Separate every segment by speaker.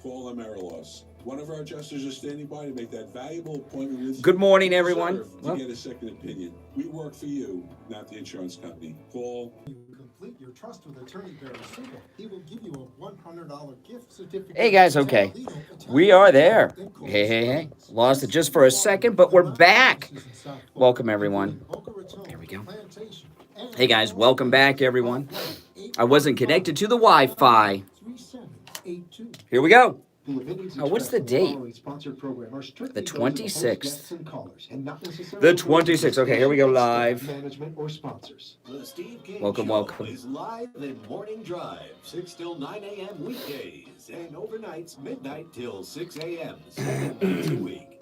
Speaker 1: Call Amerilos. One of our adjusters is standing by to make that valuable appointment with you.
Speaker 2: Good morning,
Speaker 1: You
Speaker 2: everyone.
Speaker 1: deserve to get a second opinion. We work for you, not the insurance company. Call.
Speaker 3: You complete your trust with attorney Barry Siegel. He will give you a $100 gift certificate.
Speaker 2: Hey, guys, okay. We are there. Hey. Lost it just for a second, but we're back. Welcome, everyone. There we go. Hey, guys, welcome back, everyone. I wasn't connected to the Wi-Fi. Here we go. Oh, what's the date? The 26th. The 26th. Okay, here we go live. Welcome.
Speaker 4: Is live in Morning Drive, 6 till 9 a.m. weekdays, and overnights, midnight till 6 a.m. 7 nights a week.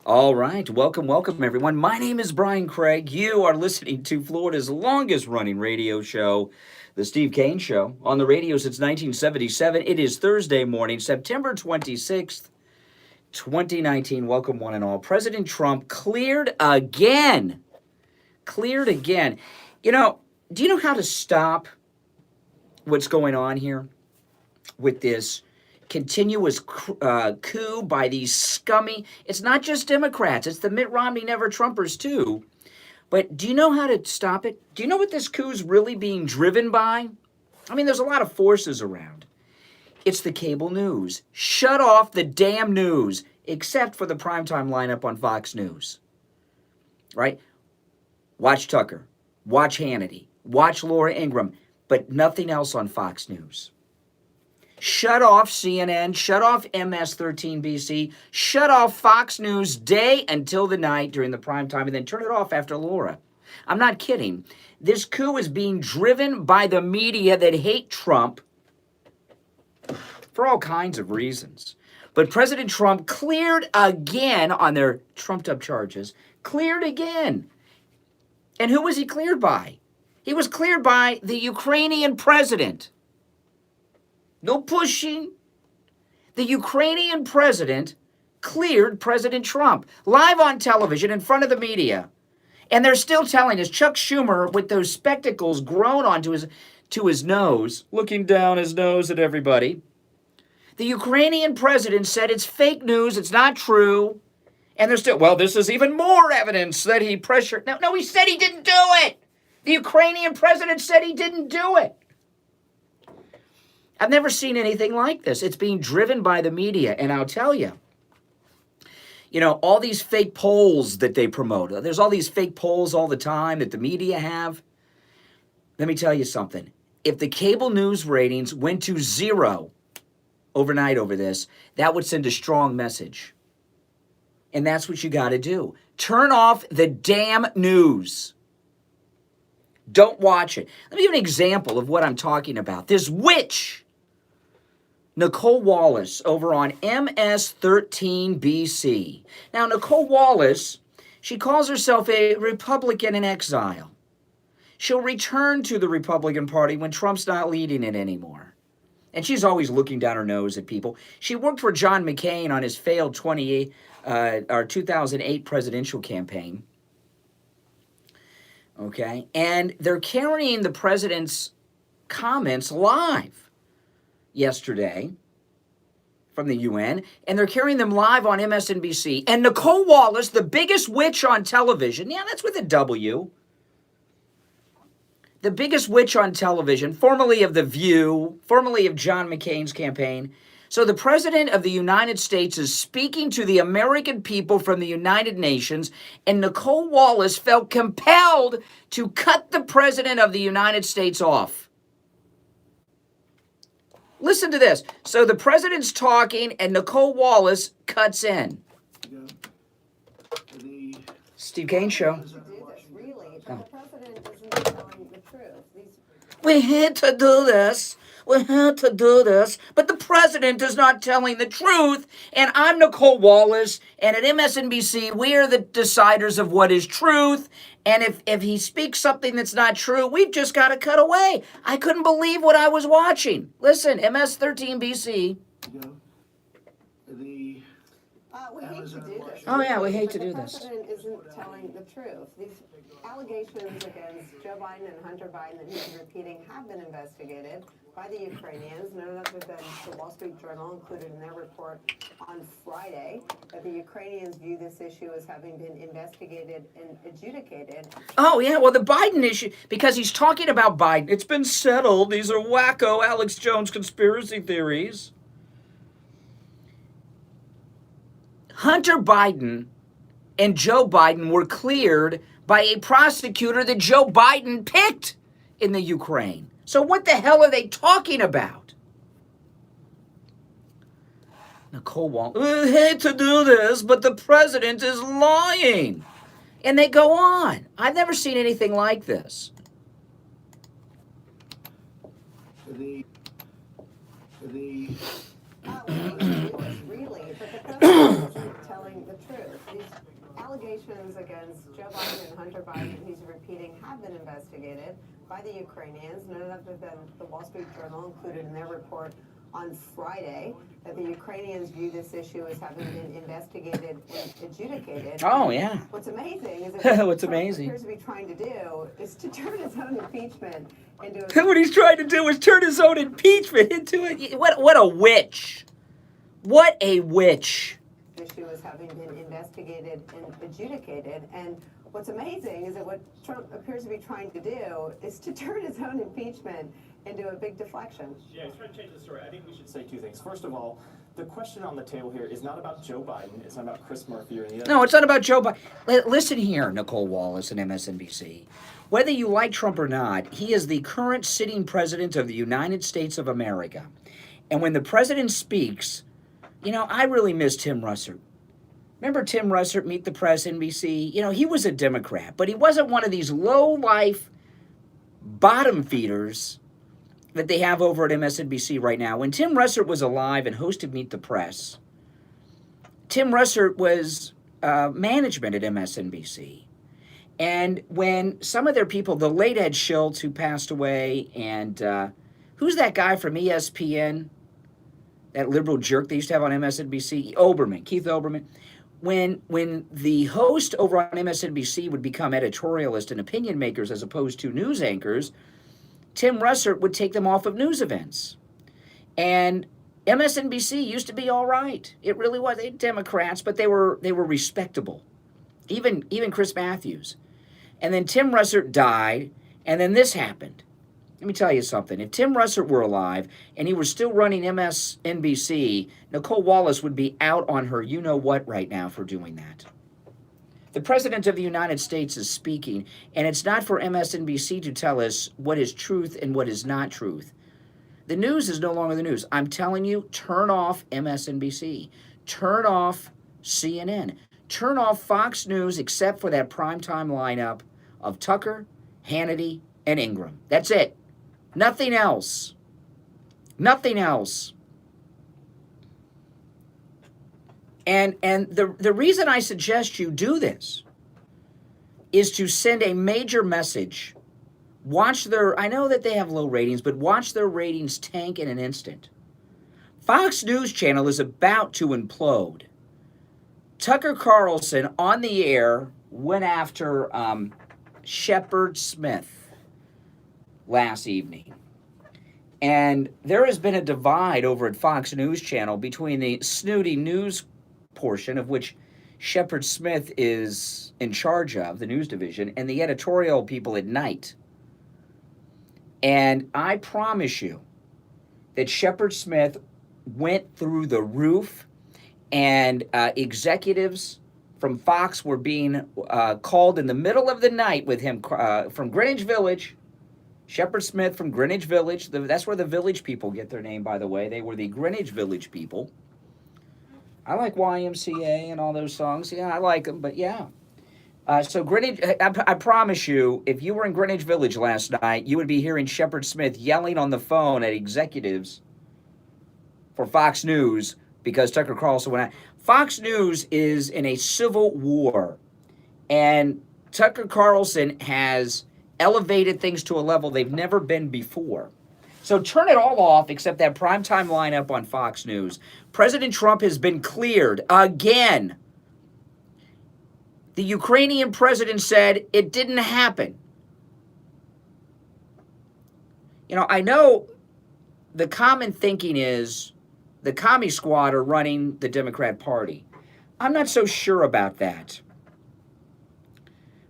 Speaker 2: All right, welcome, everyone. My name is Brian Craig. You are listening to Florida's longest-running radio show, The Steve Kane Show, on the radio since 1977. It is Thursday morning, September 26th, 2019. Welcome, one and all. President Trump cleared again. You know, do you know how to stop what's going on here with this continuous coup by these scummy, it's not just Democrats, it's the Mitt Romney never-Trumpers too. But do you know how to stop it? Do you know what this coup is really being driven by? I mean, there's a lot of forces around. It's the cable news. Shut off the damn news, except for the primetime lineup on Fox News. Right? Watch Tucker. Watch Hannity. Watch Laura Ingraham. But nothing else on Fox News. Shut off CNN, shut off MS-13BC, shut off Fox News day until the night during the prime time, and then turn it off after Laura. I'm not kidding. This coup is being driven by the media that hate Trump for all kinds of reasons. But President Trump cleared again on their trumped-up charges. Cleared again. And who was he cleared by? He was cleared by the Ukrainian president. No pushing. The Ukrainian president cleared President Trump live on television in front of the media. And they're still telling us, Chuck Schumer with those spectacles grown onto his nose, looking down his nose at everybody. The Ukrainian president said it's fake news, it's not true. And they're still, well, this is even more evidence that he pressured. No, he said he didn't do it. The Ukrainian president said he didn't do it. I've never seen anything like this. It's being driven by the media. And I'll tell you, all these fake polls that they promote. There's all these fake polls all the time that the media have. Let me tell you something. If the cable news ratings went to 0 overnight over this, that would send a strong message. And that's what you got to do. Turn off the damn news. Don't watch it. Let me give an example of what I'm talking about. This witch, Nicole Wallace, over on MS-13BC. Now, Nicole Wallace, she calls herself a Republican in exile. She'll return to the Republican Party when Trump's not leading it anymore. And she's always looking down her nose at people. She worked for John McCain on his failed 2008 presidential campaign. Okay, and they're carrying the president's comments live yesterday from the UN, and they're carrying them live on MSNBC. And Nicole Wallace, the biggest witch on television, yeah, that's with a W, the biggest witch on television, formerly of The View, formerly of John McCain's campaign. So the President of the United States is speaking to the American people from the United Nations, and Nicole Wallace felt compelled to cut the President of the United States off. Listen to this. So the President's talking, and Nicole Wallace cuts in. Steve Kane Show.
Speaker 5: The President isn't telling the truth.
Speaker 2: We had to do this. We had to do this, but the president is not telling the truth, and I'm Nicole Wallace, and at MSNBC, we are the deciders of what is truth, and if he speaks something that's not true, we've just got to cut away. I couldn't believe what I was watching. Listen, MS-13BC.
Speaker 5: We hate to do this.
Speaker 2: Oh, yeah, we hate to do this.
Speaker 5: The president isn't telling the truth. These allegations against Joe Biden and Hunter Biden that he's repeating have been investigated. by the Ukrainians, none other than the Wall Street Journal included in their report on Friday that the Ukrainians view this issue as having been investigated and adjudicated.
Speaker 2: Oh, yeah, well, the Biden issue, because he's talking about Biden. It's been settled. These are wacko Alex Jones conspiracy theories. Hunter Biden and Joe Biden were cleared by a prosecutor that Joe Biden picked in the Ukraine. So what the hell are they talking about? Nicole Wall, I hate to do this, but the president is lying. And they go on. I've never seen anything like this.
Speaker 4: The
Speaker 5: Really, but the president isn't telling the truth. These allegations against Joe Biden and Hunter Biden, he's repeating, have been investigated by the Ukrainians, none other than the Wall Street Journal included in their report on Friday that the Ukrainians view this issue as having been investigated and adjudicated.
Speaker 2: Oh, yeah.
Speaker 5: What's amazing is that
Speaker 2: What's
Speaker 5: Trump
Speaker 2: amazing?
Speaker 5: appears to be trying to do is to turn his own impeachment into
Speaker 2: What he's trying to do is turn his own impeachment into it. What a witch. What a witch.
Speaker 5: issue as having been investigated and adjudicated. And what's amazing is that what Trump appears to be trying to do is to turn his own impeachment into a big deflection.
Speaker 6: Yeah, he's trying to change the story. I think we should say two things. First of all, the question on the table here is not about Joe Biden. It's not about Chris Murphy or any other.
Speaker 2: No, it's not about Joe Biden. Listen here, Nicole Wallace and MSNBC. Whether you like Trump or not, he is the current sitting president of the United States of America. And when the president speaks, you know, I really miss Tim Russert. Remember Tim Russert, Meet the Press, NBC? You know, he was a Democrat, but he wasn't one of these low-life bottom feeders that they have over at MSNBC right now. When Tim Russert was alive and hosted Meet the Press, Tim Russert was management at MSNBC. And when some of their people, the late Ed Schultz, who passed away, and who's that guy from ESPN? That liberal jerk they used to have on MSNBC? Olbermann, Keith Olbermann. When the host over on MSNBC would become editorialists and opinion makers as opposed to news anchors, Tim Russert would take them off of news events. And MSNBC used to be all right. It really was. They Democrats, but they were respectable. Even Chris Matthews. And then Tim Russert died, and then this happened. Let me tell you something. If Tim Russert were alive and he were still running MSNBC, Nicole Wallace would be out on her you-know-what right now for doing that. The President of the United States is speaking, and it's not for MSNBC to tell us what is truth and what is not truth. The news is no longer the news. I'm telling you, turn off MSNBC. Turn off CNN. Turn off Fox News except for that primetime lineup of Tucker, Hannity, and Ingram. That's it. Nothing else. Nothing else. And the reason I suggest you do this is to send a major message. Watch their, I know that they have low ratings, but watch their ratings tank in an instant. Fox News Channel is about to implode. Tucker Carlson on the air went after Shepard Smith last evening. And there has been a divide over at Fox News Channel between the snooty news portion, of which Shepard Smith is in charge of, the news division, and the editorial people at night. And I promise you that Shepard Smith went through the roof, and executives from Fox were being called in the middle of the night with him from Greenwich Village. Shepard Smith from Greenwich Village. That's where the Village people get their name, by the way. They were the Greenwich Village people. I like YMCA and all those songs. Yeah, I like them, but yeah. So Greenwich, I promise you, if you were in Greenwich Village last night, you would be hearing Shepard Smith yelling on the phone at executives for Fox News because Tucker Carlson went out. Fox News is in a civil war, and Tucker Carlson has elevated things to a level they've never been before. So turn it all off except that primetime lineup on Fox News. President Trump has been cleared again. The Ukrainian president said it didn't happen. You know, I know the common thinking is the commie squad are running the Democrat Party. I'm not so sure about that.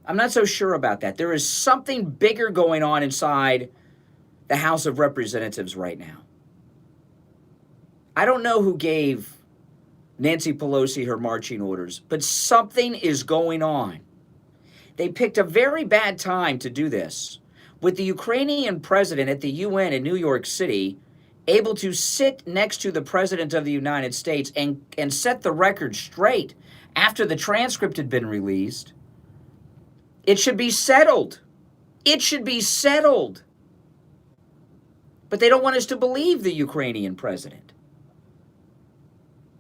Speaker 2: I'm not so sure about that. There is something bigger going on inside the House of Representatives right now. I don't know who gave Nancy Pelosi her marching orders, but something is going on. They picked a very bad time to do this, with the Ukrainian president at the UN in New York City able to sit next to the president of the United States and set the record straight after the transcript had been released. It should be settled. It should be settled. But they don't want us to believe the Ukrainian president.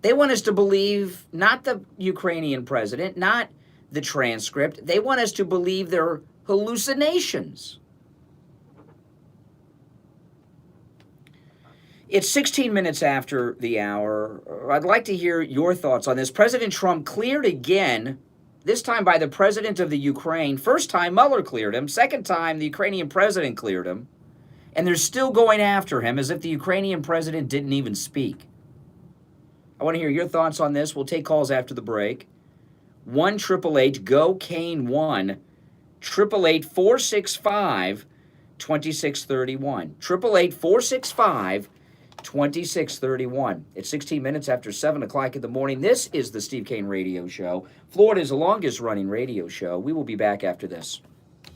Speaker 2: They want us to believe not the Ukrainian president, not the transcript. They want us to believe their hallucinations. It's 16 minutes after the hour. I'd like to hear your thoughts on this. President Trump cleared again, this time by the president of the Ukraine. First time, Mueller cleared him. Second time, the Ukrainian president cleared him. And they're still going after him as if the Ukrainian president didn't even speak. I want to hear your thoughts on this. We'll take calls after the break. 1-888-GO-CANE 1-888-465-2631. 888-465-2631. It's 16 minutes after 7 o'clock in the morning. This is the Steve Kane Radio Show, Florida's longest running radio show. We will be back after this.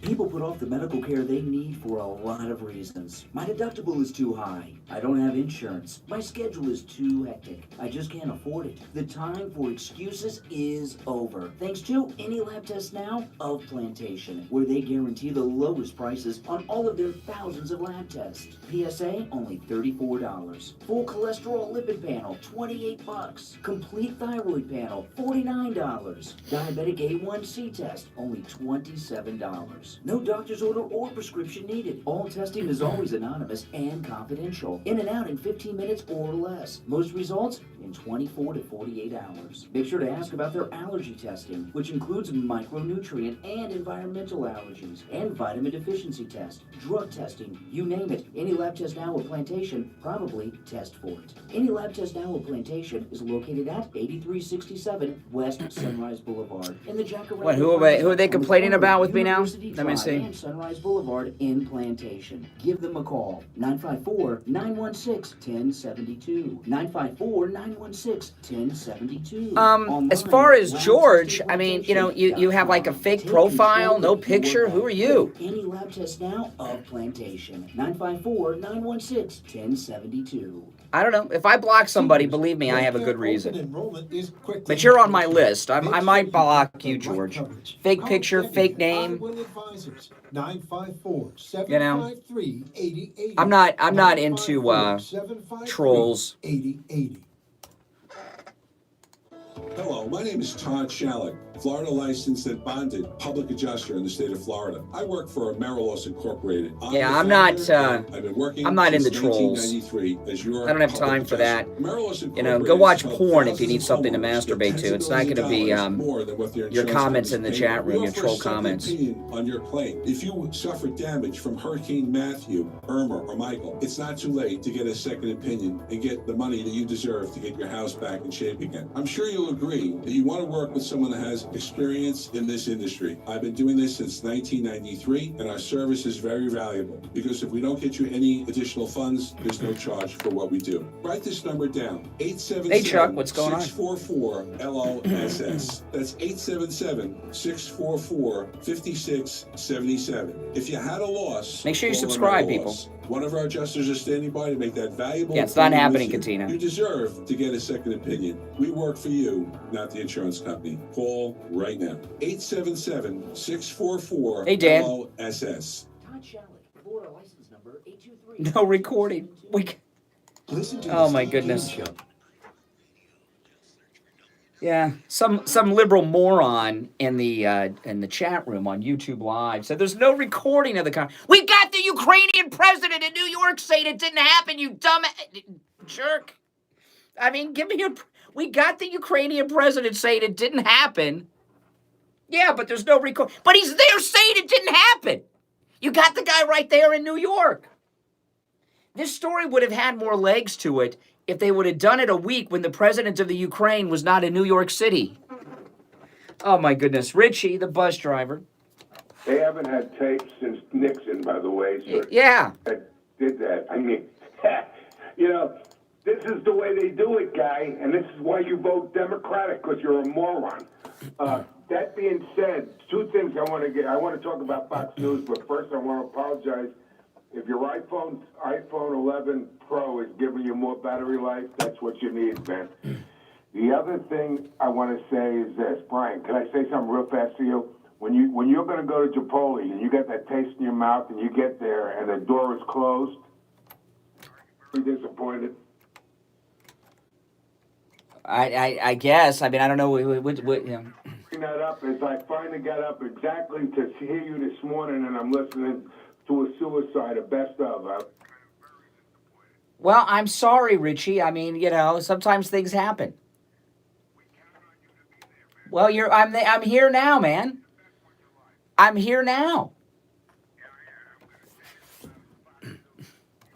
Speaker 7: People put off the medical care they need for a lot of reasons. My deductible is too high. I don't have insurance. My schedule is too hectic. I just can't afford it. The time for excuses is over. Thanks to Any Lab Test Now of Plantation, where they guarantee the lowest prices on all of their thousands of lab tests. PSA, only $34. Full cholesterol lipid panel, $28. Complete thyroid panel, $49. Diabetic A1C test, only $27. No doctor's order or prescription needed. All testing is always anonymous and confidential. In and out in 15 minutes or less. Most results in 24 to 48 hours. Make sure to ask about their allergy testing, which includes micronutrient and environmental allergies, and vitamin deficiency test, drug testing, you name it. Any Lab Test Now of Plantation, probably test for it. Any Lab Test Now of Plantation is located at 8367 West Sunrise Boulevard in the Jacaranda.
Speaker 2: What, who are they complaining about with me now? Let me see.
Speaker 7: And Sunrise Boulevard in Plantation. Give them a call. 954-916-1072. 954-916-1072.
Speaker 2: As far as George, I mean, you have like a fake profile, no picture. Who are you?
Speaker 7: Any Lab Test Now of Plantation. 954-916-1072.
Speaker 2: I don't know. If I block somebody, believe me, I have a good
Speaker 3: Open
Speaker 2: reason.
Speaker 3: enrollment is quickly
Speaker 2: But you're on my
Speaker 3: approaching.
Speaker 2: list. I
Speaker 3: Make
Speaker 2: might
Speaker 3: sure
Speaker 2: block
Speaker 3: have
Speaker 2: you,
Speaker 3: the right
Speaker 2: George.
Speaker 3: coverage.
Speaker 2: Fake
Speaker 3: Call
Speaker 2: picture,
Speaker 3: Debbie,
Speaker 2: fake name.
Speaker 3: Godwin Advisors, 954-753-8080.
Speaker 2: I'm not into
Speaker 3: 954-753-8080.
Speaker 2: trolls.
Speaker 1: Hello, my name is Todd Shalek, Florida licensed and bonded public adjuster in the state of Florida. I work for Amerilos Incorporated.
Speaker 2: Yeah,
Speaker 1: the
Speaker 2: I'm not,
Speaker 1: founder. I've been working
Speaker 2: I'm not
Speaker 1: since
Speaker 2: into trolls.
Speaker 1: 1993 as your
Speaker 2: I don't have
Speaker 1: public
Speaker 2: time for that.
Speaker 1: adjuster. Amerilos
Speaker 2: Go
Speaker 1: Incorporated
Speaker 2: watch
Speaker 1: has helped
Speaker 2: porn if you
Speaker 1: thousands
Speaker 2: need
Speaker 1: of
Speaker 2: something to
Speaker 1: homeowners get
Speaker 2: masturbate
Speaker 1: tens
Speaker 2: to.
Speaker 1: of
Speaker 2: It's not
Speaker 1: billions
Speaker 2: going to be
Speaker 1: of dollars more than what their
Speaker 2: your
Speaker 1: insurance
Speaker 2: comments in the
Speaker 1: companies pay.
Speaker 2: chat
Speaker 1: We
Speaker 2: room, your
Speaker 1: offer a
Speaker 2: troll
Speaker 1: second
Speaker 2: comments.
Speaker 1: opinion on your claim. If you suffered damage from Hurricane Matthew, Irma, or Michael, it's not too late to get a second opinion and get the money that you deserve to get your house back in shape again. I'm sure you'll agree that you want to work with someone that has experience in this industry. I've been doing this since 1993, and our service is very valuable because if we don't get you any additional funds, there's no charge for what we do. Write this number down: 877
Speaker 2: Hey, Chuck, what's going on?
Speaker 1: 644 LOSS. That's 877-644-5677. If you had a loss,
Speaker 2: Make sure you
Speaker 1: call on
Speaker 2: subscribe,
Speaker 1: our
Speaker 2: people.
Speaker 1: loss. One of our adjusters is standing by to make that valuable.
Speaker 2: Yeah, it's not
Speaker 1: appointment
Speaker 2: happening,
Speaker 1: with you.
Speaker 2: Katina.
Speaker 1: You deserve to get a second opinion. We work for you, not the insurance company. Call right now. 877-644
Speaker 2: Hey, Dan.
Speaker 1: LOSS.
Speaker 7: Todd Shalek, Florida license number 823.
Speaker 2: No recording.
Speaker 4: Listen to
Speaker 2: Oh,
Speaker 4: the
Speaker 2: my
Speaker 4: Steve Kane
Speaker 2: goodness.
Speaker 4: Show.
Speaker 2: Yeah, some liberal moron in the chat room on YouTube Live said there's no recording of the We got the Ukrainian president in New York saying it didn't happen. You dumb jerk. I mean, we got the Ukrainian president saying it didn't happen. Yeah, but there's no record. But he's there saying it didn't happen. You got the guy right there in New York. This story would have had more legs to it if they would have done it a week when the president of the Ukraine was not in New York City. Oh my goodness. Richie, the bus driver.
Speaker 8: They haven't had tapes since Nixon, by the way. So
Speaker 2: Yeah.
Speaker 8: that did that. I mean, you know, this is the way they do it, guy, and this is why you vote Democratic, because you're a moron. That being said, two things I want to get. I want to talk about Fox News, but first I want to apologize. If your iPhone 11 Pro is giving you more battery life, that's what you need, man. The other thing I want to say is this, Brian. Can I say something real fast to you? When you're going to go to Chipotle and you get that taste in your mouth and you get there and the door is closed, are you disappointed?
Speaker 2: I guess. I mean, I don't know. What you know.
Speaker 8: Bring that up is I finally got up exactly to hear you this morning, and I'm listening to a suicide, a best of.
Speaker 2: Well, I'm sorry, Richie. I mean, you know, sometimes things happen. Well, I'm here now, man. I'm here now.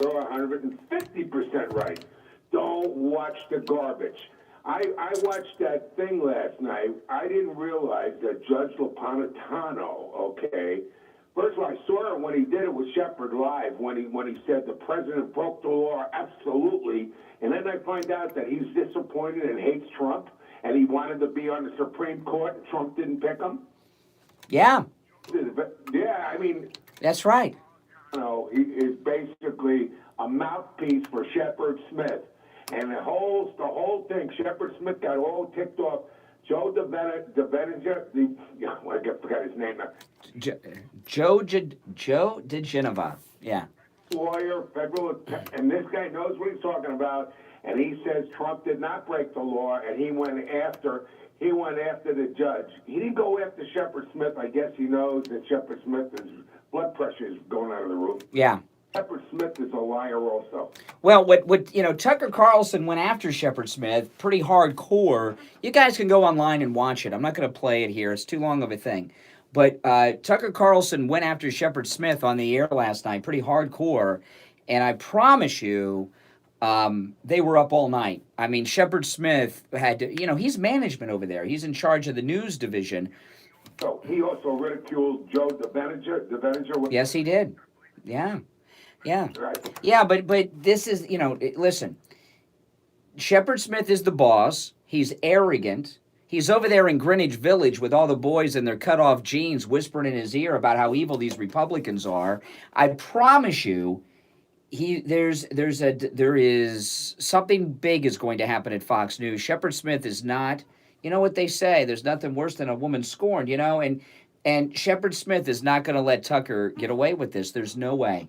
Speaker 8: You're 150% right. Don't watch the garbage. I watched that thing last night. I didn't realize that Judge Napolitano, okay, first of all, I saw it when he did it with Shepard Live, when he said the president broke the law, absolutely. And then I find out that he's disappointed and hates Trump, and he wanted to be on the Supreme Court, and Trump didn't pick him.
Speaker 2: Yeah.
Speaker 8: Yeah, I mean,
Speaker 2: That's right.
Speaker 8: you know, he is basically a mouthpiece for Shepard Smith. And the whole thing, Shepard Smith got all ticked off. Joe DeVeninger, I forgot his name now.
Speaker 2: Joe DeGenova. Yeah.
Speaker 8: Lawyer, federal, and this guy knows what he's talking about. And he says Trump did not break the law, and he went after the judge. He didn't go after Shepard Smith. I guess he knows that Shepard Smith's blood pressure is going out of the roof.
Speaker 2: Yeah.
Speaker 8: Shepard Smith is a liar also.
Speaker 2: Well, what you know, Tucker Carlson went after Shepard Smith pretty hardcore. You guys can go online and watch it. I'm not going to play it here. It's too long of a thing. But Tucker Carlson went after Shepard Smith on the air last night pretty hardcore. And I promise you, they were up all night. I mean, Shepard Smith had to, you know, he's management over there. He's in charge of the news division.
Speaker 8: So he also ridiculed Joe DeVeninger.
Speaker 2: Yes, he did. Yeah. Yeah.
Speaker 8: Right.
Speaker 2: Yeah, but this is, you know, listen. Shepard Smith is the boss. He's arrogant. He's over there in Greenwich Village with all the boys in their cut-off jeans whispering in his ear about how evil these Republicans are. I promise you, there is something big is going to happen at Fox News. Shepard Smith is not, you know what they say, there's nothing worse than a woman scorned, you know, and Shepard Smith is not going to let Tucker get away with this. There's no way.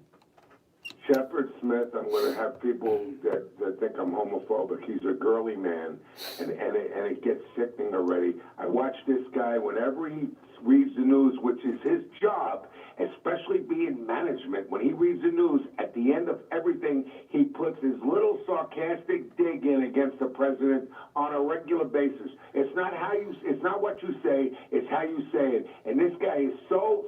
Speaker 8: Shepard Smith, I'm going to have people that think I'm homophobic. He's a girly man, and it gets sickening already. I watch this guy whenever he reads the news, which is his job, especially being management. When he reads the news, at the end of everything, he puts his little sarcastic dig in against the president on a regular basis. It's not what you say, it's how you say it. And this guy is so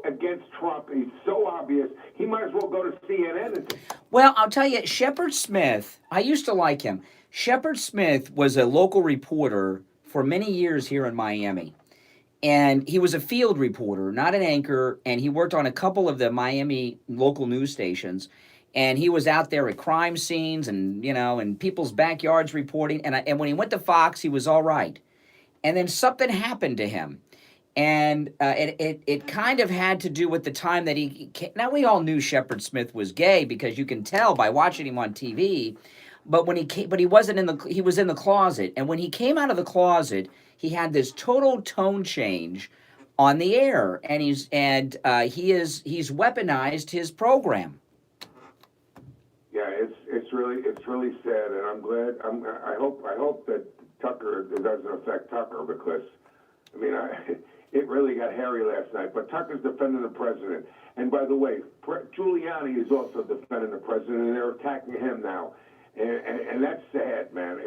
Speaker 8: against Trump. He's so obvious. He might as well go to CNN.
Speaker 2: Well, I'll tell you, Shepard Smith, I used to like him. Shepard Smith was a local reporter for many years here in Miami. And he was a field reporter, not an anchor, and he worked on a couple of the Miami local news stations. And he was out there at crime scenes and, you know, in people's backyards reporting. And when he went to Fox, he was all right. And then something happened to him. And it kind of had to do with the time that he came. Now, we all knew Shepard Smith was gay because you can tell by watching him on TV. But when he came, he was in the closet. And when he came out of the closet, he had this total tone change on the air, and he's weaponized his program.
Speaker 8: Yeah, it's really sad, and I'm glad. I hope that Tucker, it doesn't affect Tucker, because I mean, it really got hairy last night. But Tucker's defending the president, and by the way, Giuliani is also defending the president, and they're attacking him now. And that's sad, man.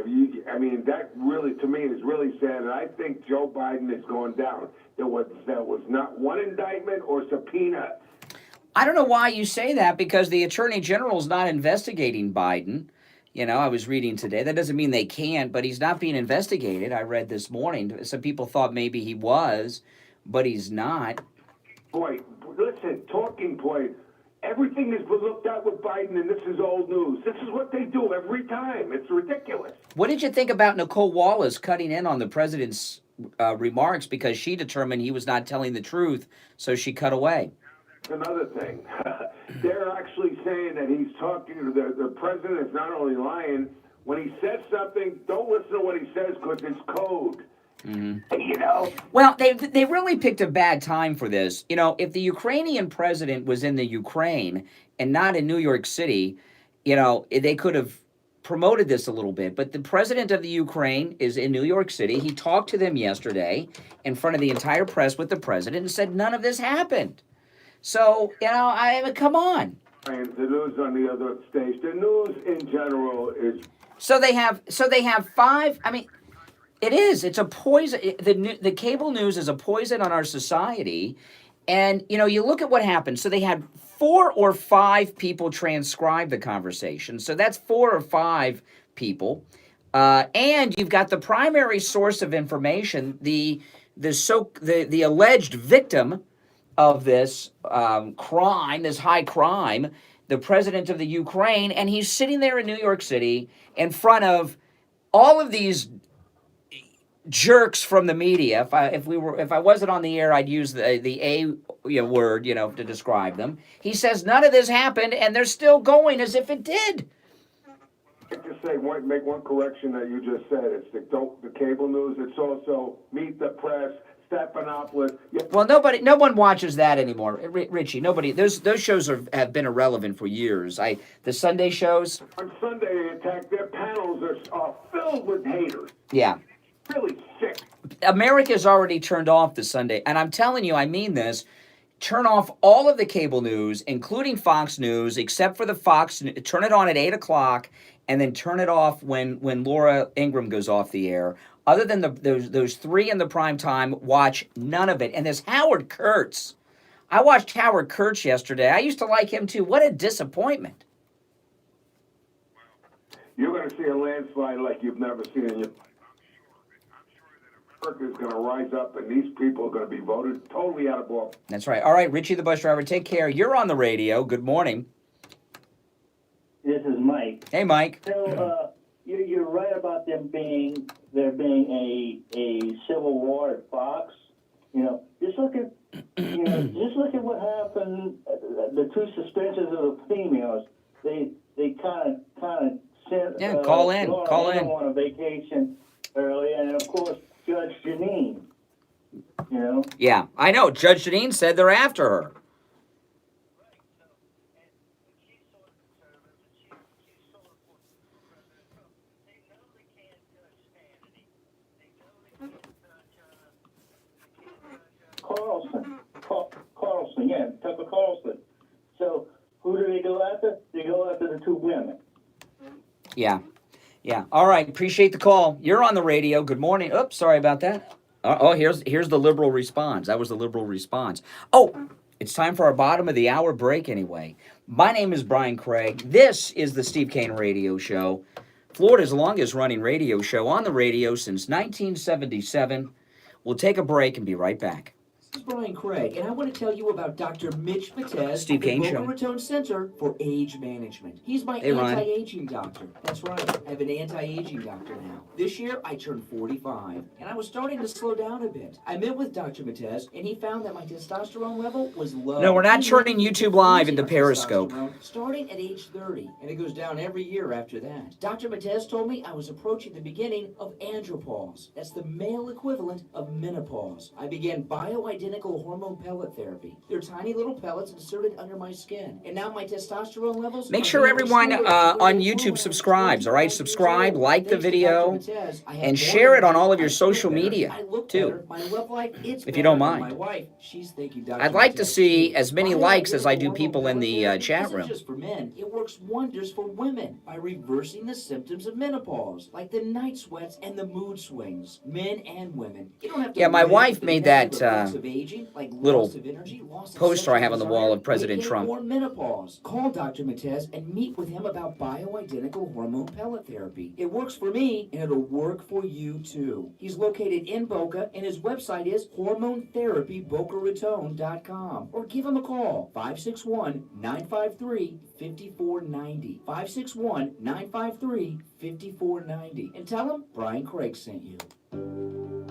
Speaker 8: That really, to me, is really sad. And I think Joe Biden is going down. There was not one indictment or subpoena.
Speaker 2: I don't know why you say that, because the Attorney General's not investigating Biden. You know, I was reading today. That doesn't mean they can't, but he's not being investigated. I read this morning. Some people thought maybe he was, but he's not.
Speaker 8: Boy, listen, talking point. Everything has been looked at with Biden, and this is old news. This is what they do every time. It's ridiculous.
Speaker 2: What did you think about Nicole Wallace cutting in on the president's remarks because she determined he was not telling the truth, so she cut away?
Speaker 8: Another thing, they're actually saying that he's talking to the president is not only lying. When he says something, don't listen to what he says because it's code. Mm-hmm. You know?
Speaker 2: Well, they really picked a bad time for this. You know, if the Ukrainian president was in the Ukraine and not in New York City, you know, they could have promoted this a little bit. But the president of the Ukraine is in New York City. He talked to them yesterday in front of the entire press with the president and said none of this happened. So, you know, come on.
Speaker 8: And the news on the other stage, the news in general is...
Speaker 2: So they have 5, I mean... It is. It's a poison. The cable news is a poison on our society. And, you know, you look at what happened. So they had 4 or 5 people transcribe the conversation. So that's 4 or 5 people. And you've got the primary source of information, the alleged victim of this crime, this high crime, the president of the Ukraine. And he's sitting there in New York City in front of all of these jerks from the media. If I wasn't on the air, I'd use the word, you know, to describe them. He says none of this happened, and they're still going as if it did.
Speaker 8: I'd just say make one correction that you just said. It's the cable news. It's also Meet the Press, Stephanopoulos. Yeah.
Speaker 2: Well, no one watches that anymore, Richie. Nobody. Those shows have been irrelevant for years. The Sunday shows.
Speaker 8: On Sunday, they attack. Their panels are filled with haters.
Speaker 2: Yeah.
Speaker 8: Really sick.
Speaker 2: America's already turned off the Sunday, and I'm telling you, I mean this. Turn off all of the cable news, including Fox News, except for the Fox. Turn it on at 8 o'clock, and then turn it off when Laura Ingraham goes off the air. Other than those 3 in the prime time, watch none of it. And there's Howard Kurtz. I watched Howard Kurtz yesterday. I used to like him too. What a disappointment.
Speaker 8: You're going to see a landslide like you've never seen in your... America is going to rise up, and these people are going to be voted totally out of office.
Speaker 2: That's right. All right, Richie the bus driver, take care. You're on the radio. Good morning.
Speaker 9: This is Mike.
Speaker 2: Hey, Mike.
Speaker 9: So you're right about there being a civil war at Fox. You know, just look at what happened. The 2 suspensions of the females. They kind of sent
Speaker 2: call in
Speaker 9: on a vacation early, and of course Judge Janine. You know.
Speaker 2: Yeah, I know. Judge Janine said they're after her.
Speaker 9: Carlson, yeah, Tucker Carlson. So who do they go after? They go after the 2 women.
Speaker 2: Yeah. All right. Appreciate the call. You're on the radio. Good morning. Oops, sorry about that. Here's the liberal response. That was the liberal response. Oh, it's time for our bottom of the hour break anyway. My name is Brian Craig. This is the Steve Kane Radio Show, Florida's longest running radio show on the radio since 1977. We'll take a break and be right back.
Speaker 7: This is Brian Craig, and I want to tell you about Dr. Mitch Matez
Speaker 2: Steve
Speaker 7: at the
Speaker 2: Kane
Speaker 7: Boca
Speaker 2: Show.
Speaker 7: Raton Center for Age Management. He's my
Speaker 2: Hey, Ryan.
Speaker 7: anti-aging doctor. That's right, I have an anti-aging doctor now. This year, I turned 45, and I was starting to slow down a bit. I met with Dr. Matez, and he found that my testosterone level was low.
Speaker 2: No, we're not
Speaker 7: He
Speaker 2: turning
Speaker 7: needed
Speaker 2: YouTube
Speaker 7: to
Speaker 2: Live
Speaker 7: increase
Speaker 2: into
Speaker 7: my
Speaker 2: Periscope.
Speaker 7: testosterone starting at age 30, and it goes down every year after that. Dr. Matez told me I was approaching the beginning of andropause. That's the male equivalent of menopause. I began bioidentical hormone pellet therapy. They're tiny little pellets inserted under my skin. And now my testosterone levels...
Speaker 2: Make
Speaker 7: are
Speaker 2: sure
Speaker 7: being
Speaker 2: everyone
Speaker 7: restored to where
Speaker 2: on
Speaker 7: they were
Speaker 2: YouTube
Speaker 7: when I was
Speaker 2: subscribes, all right?
Speaker 7: 25 years
Speaker 2: Subscribe,
Speaker 7: old.
Speaker 2: like the
Speaker 7: Thanks to
Speaker 2: video,
Speaker 7: Dr. Matez, I have
Speaker 2: and
Speaker 7: more
Speaker 2: share it on
Speaker 7: energy,
Speaker 2: all of your
Speaker 7: I feel
Speaker 2: social
Speaker 7: better,
Speaker 2: media,
Speaker 7: I look
Speaker 2: too.
Speaker 7: better, my love life, it's
Speaker 2: If you don't
Speaker 7: better, and
Speaker 2: mind.
Speaker 7: My wife, she's thanking Dr.
Speaker 2: I'd like to
Speaker 7: Matez,
Speaker 2: see
Speaker 7: too.
Speaker 2: as many likes as I do
Speaker 7: Bioidentical
Speaker 2: people in the
Speaker 7: hormone
Speaker 2: chat
Speaker 7: therapy
Speaker 2: room.
Speaker 7: isn't just for men. It works wonders for women by reversing the symptoms of menopause, like the night sweats and the mood swings. Men and women. You don't have to
Speaker 2: Yeah, my
Speaker 7: live
Speaker 2: wife
Speaker 7: with the
Speaker 2: made
Speaker 7: negative
Speaker 2: that,
Speaker 7: effects of aging, like
Speaker 2: Little
Speaker 7: loss of energy, loss of
Speaker 2: poster I have on the
Speaker 7: sexual
Speaker 2: wall of
Speaker 7: desire,
Speaker 2: President
Speaker 7: weight gain,
Speaker 2: Trump.
Speaker 7: or menopause. Call Dr. Matez and meet with him about bioidentical hormone pellet therapy. It works for me, and it'll work for you too. He's located in Boca, and his website is hormonetherapybocaraton.com. Or give him a call, 561-953-5490. 561-953-5490. And tell him Brian Craig sent you.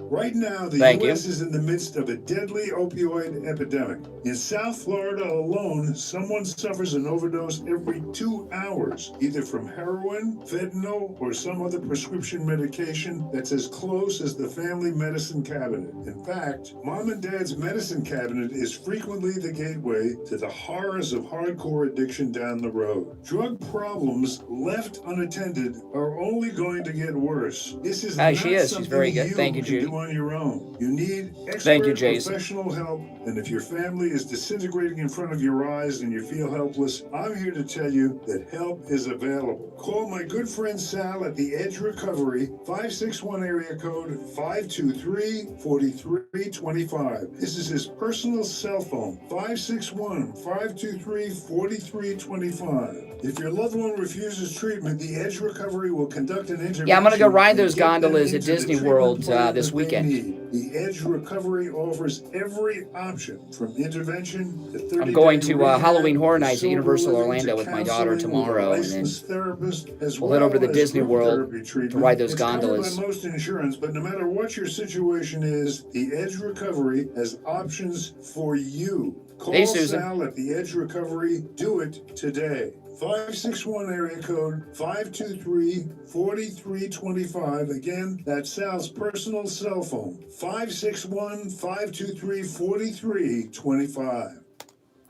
Speaker 10: Right now, the
Speaker 2: Thank you.
Speaker 10: U.S. is in the midst of a deadly opioid epidemic. In South Florida alone, someone suffers an overdose every 2 hours, either from heroin, fentanyl, or some other prescription medication that's as close as the family medicine cabinet. In fact, Mom and Dad's medicine cabinet is frequently the gateway to the horrors of hardcore addiction down the road. Drug problems left unattended are only going to get worse. This is not
Speaker 2: She is. She's
Speaker 10: something
Speaker 2: very good. Thank you,
Speaker 10: can
Speaker 2: Judy.
Speaker 10: do on your own. You need
Speaker 2: Thank you,
Speaker 10: expert
Speaker 2: Jason.
Speaker 10: professional help, and if your family is disintegrating in front of your eyes and you feel helpless, I'm here to tell you that help is available. Call my good friend Sal at the Edge Recovery, 561 area code 523-4325. This is his personal cell phone, 561-523-4325. If your loved one refuses treatment, the Edge Recovery will conduct an intervention.
Speaker 2: Yeah, I'm gonna go ride
Speaker 10: and
Speaker 2: those
Speaker 10: get them
Speaker 2: gondolas at
Speaker 10: into the
Speaker 2: Disney
Speaker 10: treatment
Speaker 2: World
Speaker 10: plan
Speaker 2: this
Speaker 10: that they
Speaker 2: weekend.
Speaker 10: need. The Edge Recovery offers every option, from intervention to 30-day
Speaker 2: I'm going to
Speaker 10: rehab,
Speaker 2: Halloween Horror
Speaker 10: to
Speaker 2: Nights at
Speaker 10: sober
Speaker 2: Universal
Speaker 10: living,
Speaker 2: Orlando
Speaker 10: to
Speaker 2: with my daughter
Speaker 10: counseling with a
Speaker 2: tomorrow, and then
Speaker 10: licensed therapist, as
Speaker 2: we'll head over to the
Speaker 10: well as
Speaker 2: Disney
Speaker 10: group
Speaker 2: World
Speaker 10: therapy treatment.
Speaker 2: to ride those
Speaker 10: It's covered
Speaker 2: gondolas.
Speaker 10: by most insurance, but no matter what your situation is, the Edge Recovery has options for you. Call
Speaker 2: Hey, Susan.
Speaker 10: Sal at the Edge Recovery. Do it today. 561 area code 523-4325. Again, that's Sal's personal cell phone. 561-523-4325.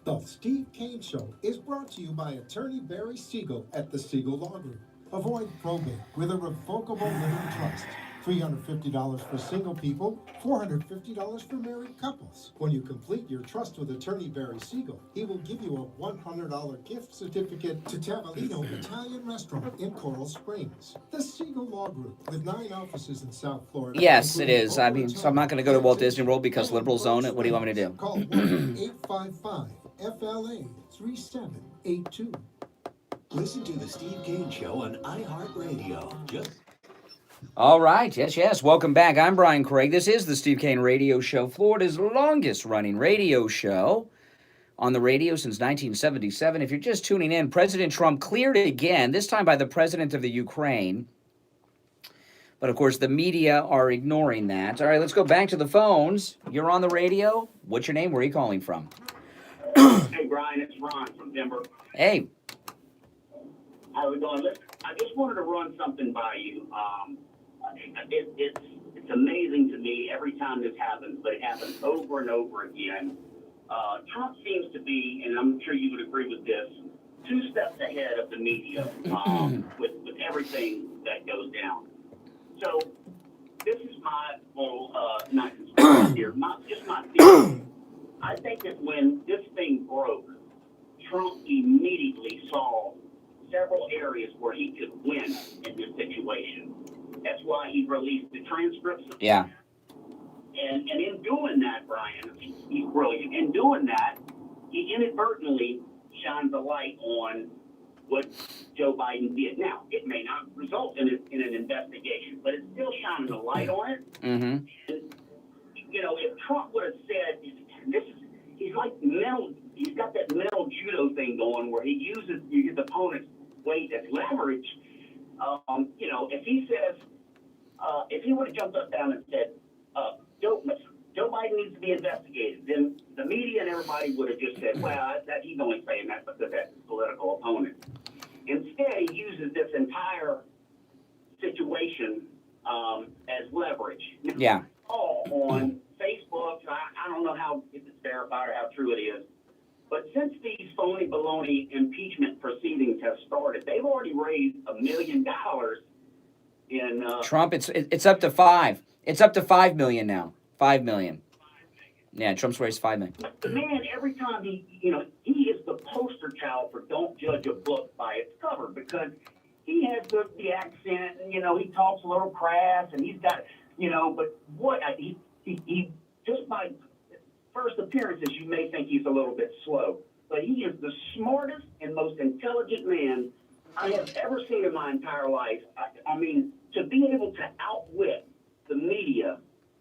Speaker 3: The Steve Kane Show is brought to you by attorney Barry Siegel at the Siegel Law Group. Avoid probate with a revocable living trust. $350 for single people, $450 for married couples. When you complete your trust with attorney Barry Siegel, he will give you a $100 gift certificate to Tavolino Italian Restaurant in Coral Springs. The Siegel Law Group, with 9 offices in South Florida.
Speaker 2: Yes, it is. I mean, so I'm not going to go to Walt Disney World because liberals own it. What do you want me to do?
Speaker 3: Call 1-855-FLA-3782.
Speaker 4: Listen to the Steve Kane Show on iHeartRadio. Just
Speaker 2: All right. Yes. Welcome back. I'm Brian Craig. This is the Steve Kane Radio Show, Florida's longest running radio show on the radio since 1977. If you're just tuning in, President Trump cleared again, this time by the president of the Ukraine. But, of course, the media are ignoring that. All right, let's go back to the phones. You're on the radio. What's your name? Where are you calling from?
Speaker 11: Hey, Brian, it's Ron from Denver.
Speaker 2: Hey.
Speaker 11: How are we doing? Listen, I just wanted to run something by you. It's amazing to me every time this happens, but it happens over and over again. Trump seems to be, and I'm sure you would agree with this, 2 steps ahead of the media with everything that goes down. So this is my little, not conspiracy here, just my theory. I think that when this thing broke, Trump immediately saw several areas where he could win in this situation. That's why he released the transcripts.
Speaker 2: Yeah.
Speaker 11: And in doing that, Brian, he's brilliant. In doing that, he inadvertently shines a light on what Joe Biden did. Now, it may not result in an investigation, but it's still shining a light on it.
Speaker 2: Mm-hmm.
Speaker 11: And, you know, if Trump would have said, he's got that mental judo thing going where he uses his opponent's weight as leverage. You know, if he says, if he would have jumped up down and said, Joe Biden needs to be investigated, then the media and everybody would have just said, well, he's only saying that because that's his political opponent. Instead, he uses this entire situation as leverage.
Speaker 2: Yeah.
Speaker 11: All on Facebook. I don't know if it's verified or how true it is. But since these phony baloney impeachment proceedings have started, they've already raised $1 million in
Speaker 2: Trump, it's up to 5. It's up to 5 million now. 5 million. Yeah, Trump's raised 5 million.
Speaker 11: The man, every time he is the poster child for don't judge a book by its cover, because he has the accent, and, he talks a little crass, and he's got, but what, he just by first appearances, you may think he's a little bit slow, but he is the smartest and most intelligent man I have ever seen in my entire life. I mean, to be able to outwit the media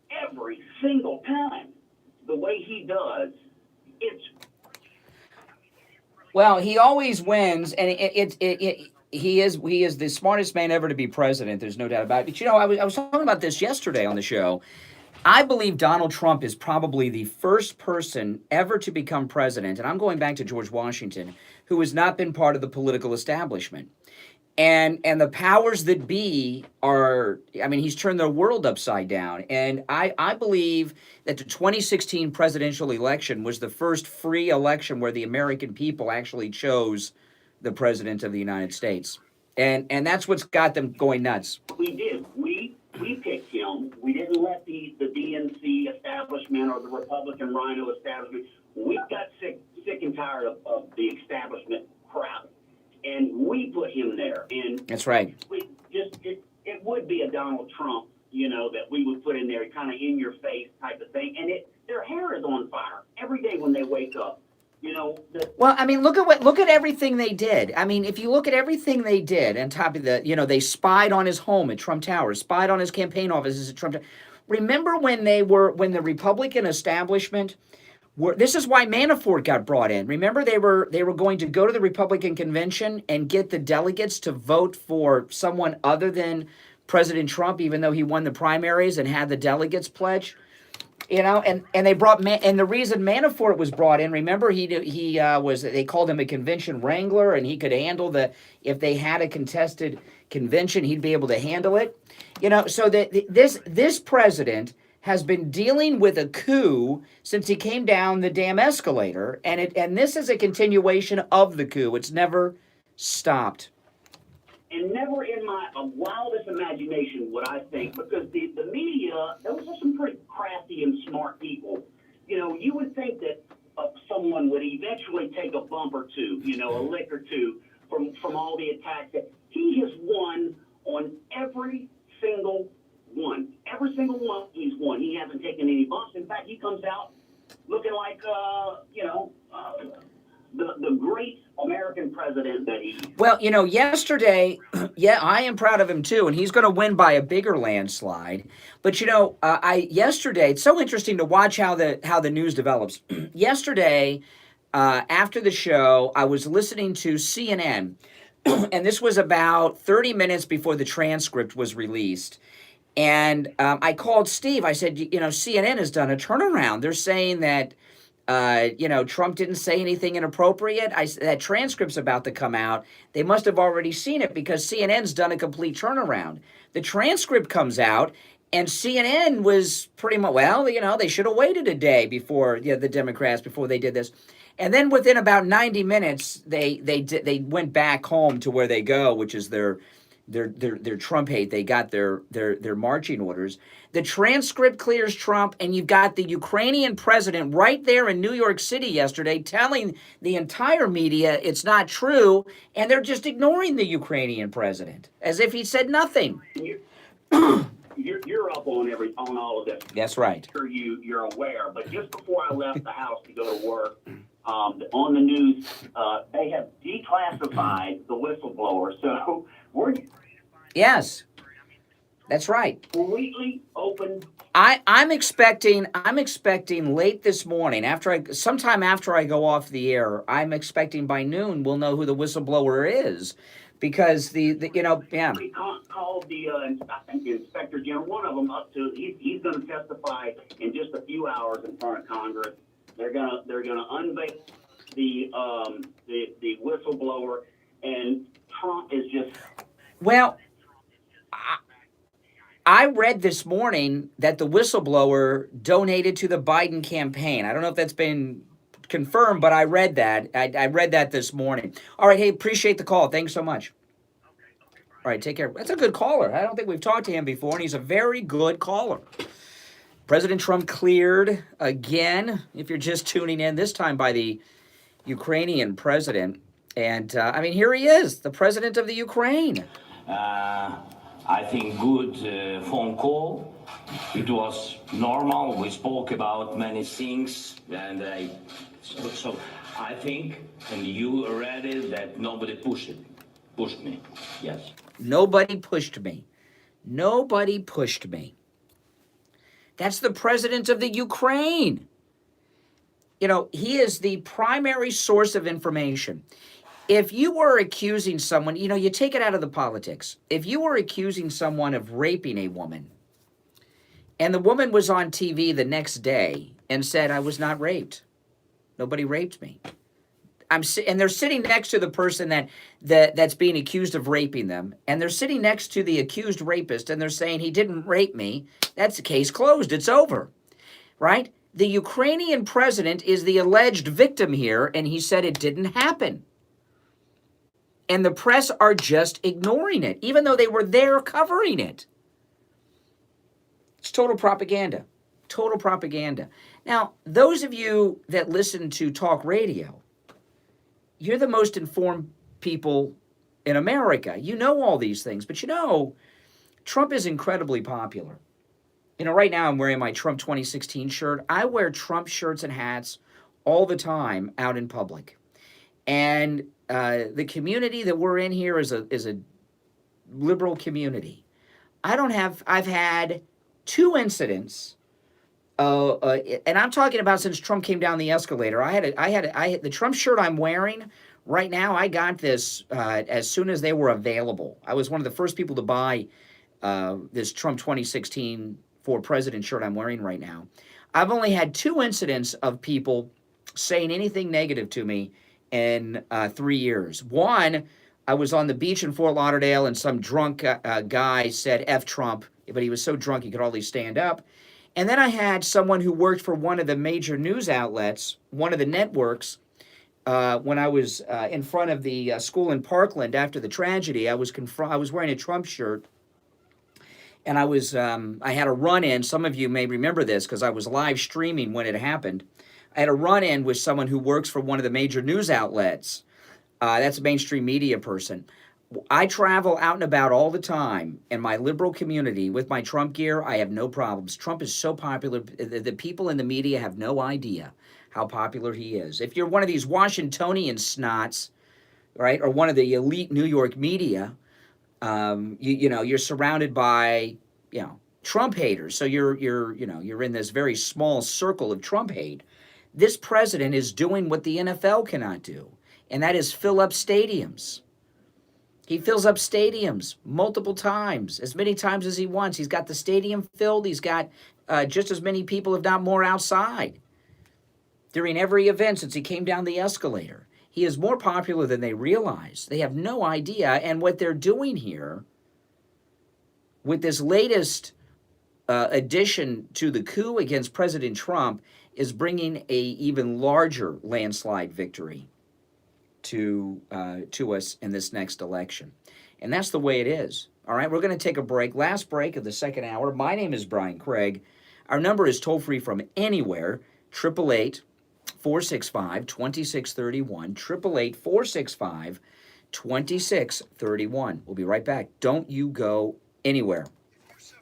Speaker 11: every single time the way he does, it's...
Speaker 2: Well, he always wins, and he is the smartest man ever to be president. There's no doubt about it. But you know, I was talking about this yesterday on the show. I believe Donald Trump is probably the first person ever to become president, and I'm going back to George Washington, who has not been part of the political establishment. And the powers that be are, I mean, he's turned the world upside down. And I believe that the 2016 presidential election was the first free election where the American people actually chose the president of the United States. And that's what's got them going nuts.
Speaker 11: We did. We picked him. We didn't let the DNC establishment or the Republican Rhino establishment. We got sick and tired of the establishment crap. And we put him there. And
Speaker 2: that's right.
Speaker 11: It would be a Donald Trump, you know, that we would put in there, kind of in your face type of thing. And their hair is on fire every day when they wake up. You know.
Speaker 2: Well, I mean, look at everything they did. I mean, if you look at everything they did, on top of they spied on his home at Trump Tower, spied on his campaign offices at Trump Tower. Remember when the Republican establishment. This is why Manafort got brought in. Remember, they were going to go to the Republican convention and get the delegates to vote for someone other than President Trump, even though he won the primaries and had the delegates pledge. You know, and they brought and the reason Manafort was brought in. Remember, they called him a convention wrangler, and he could handle if they had a contested convention, he'd be able to handle it. You know, so this president has been dealing with a coup since he came down the damn escalator, and this is a continuation of the coup. It's never stopped.
Speaker 11: And never in my wildest imagination would I think, because the media, those are some pretty crafty and smart people. You know, you would think that someone would eventually take a bump or two, you know, a lick or two from all the attacks. That he has won on every single one. Every single one he's won. He hasn't taken any bumps. In fact, he comes out looking like, the great American president that he is.
Speaker 2: Well, you know, yesterday, yeah, I am proud of him too, and he's going to win by a bigger landslide. But you know, yesterday, it's so interesting to watch how the news develops. Yesterday, after the show, I was listening to CNN, and this was about 30 minutes before the transcript was released. And I called Steve. I said, you know, CNN has done a turnaround. They're saying that, Trump didn't say anything inappropriate. That transcript's about to come out. They must have already seen it because CNN's done a complete turnaround. The transcript comes out, and CNN was pretty much, well, you know, they should have waited a day before, the Democrats, before they did this. And then within about 90 minutes, they went back home to where they go, which is their Trump hate. They got their marching orders. The transcript clears Trump, and you've got the Ukrainian president right there in New York City yesterday telling the entire media it's not true, and they're just ignoring the Ukrainian president as if he said nothing.
Speaker 11: You're up on all of this.
Speaker 2: That's right.
Speaker 11: I'm sure you're aware, but just before I left the house to go to work, on the news, they have declassified the whistleblower. So
Speaker 2: yes, that's right.
Speaker 11: Completely open.
Speaker 2: I'm expecting late this morning, sometime after I go off the air, I'm expecting by noon we'll know who the whistleblower is, because
Speaker 11: We called I think the Inspector General, one of them, up to he's going to testify in just a few hours in front of Congress. They're gonna unveil the whistleblower, and Trump is just.
Speaker 2: Well, I read this morning that the whistleblower donated to the Biden campaign. I don't know if that's been confirmed, but I read that. I read that this morning. All right, hey, appreciate the call. Thanks so much. All right, take care. That's a good caller. I don't think we've talked to him before, and he's a very good caller. President Trump cleared again, if you're just tuning in, this time by the Ukrainian president. And, here he is, the president of the Ukraine.
Speaker 12: I think good phone call It was normal. We spoke about many things, and so I think, and you read it, that nobody pushed me. Yes.
Speaker 2: Nobody pushed me. Nobody pushed me. That's the president of the Ukraine. You know, he is the primary source of information. If you were accusing someone, you know, you take it out of the politics. If you were accusing someone of raping a woman, and the woman was on TV the next day and said, I was not raped. Nobody raped me. And they're sitting next to the person that's being accused of raping them, and they're sitting next to the accused rapist, and they're saying he didn't rape me. That's the case closed. It's over, right? The Ukrainian president is the alleged victim here, and he said it didn't happen. And the press are just ignoring it, even though they were there covering it. It's total propaganda. Total propaganda. Now, those of you that listen to talk radio, you're the most informed people in America. You know all these things, but you know, Trump is incredibly popular. You know, right now I'm wearing my Trump 2016 shirt. I wear Trump shirts and hats all the time out in public. And the community that we're in here is a liberal community. I've had 2 incidents, and I'm talking about since Trump came down the escalator. I had the Trump shirt I'm wearing right now. I got this as soon as they were available. I was one of the first people to buy this Trump 2016 for president shirt I'm wearing right now. I've only had 2 incidents of people saying anything negative to me in 3 years. One, I was on the beach in Fort Lauderdale, and some drunk guy said F Trump, but he was so drunk he could hardly stand up. And then I had someone who worked for one of the major news outlets, one of the networks, when I was in front of the school in Parkland after the tragedy. I was wearing a Trump shirt, and I had a run-in. Some of you may remember this because I was live streaming when it happened. I had a run-in with someone who works for one of the major news outlets. That's a mainstream media person. I travel out and about all the time in my liberal community with my Trump gear. I have no problems. Trump is so popular. The people in the media have no idea how popular he is. If you're one of these Washingtonian snots, right, or one of the elite New York media, you're surrounded by, Trump haters. So you're in this very small circle of Trump hate. This president is doing what the NFL cannot do, and that is fill up stadiums. He fills up stadiums multiple times, as many times as he wants. He's got the stadium filled. He's got just as many people, if not more, outside during every event since he came down the escalator. He is more popular than they realize. They have no idea. And what they're doing here with this latest addition to the coup against President Trump is bringing a even larger landslide victory to us in this next election. And that's the way it is. All right, we're going to take a break. Last break of the second hour. My name is Brian Craig. Our number is toll-free from anywhere, 888-465-2631, 888-465-2631. We'll be right back. Don't you go anywhere.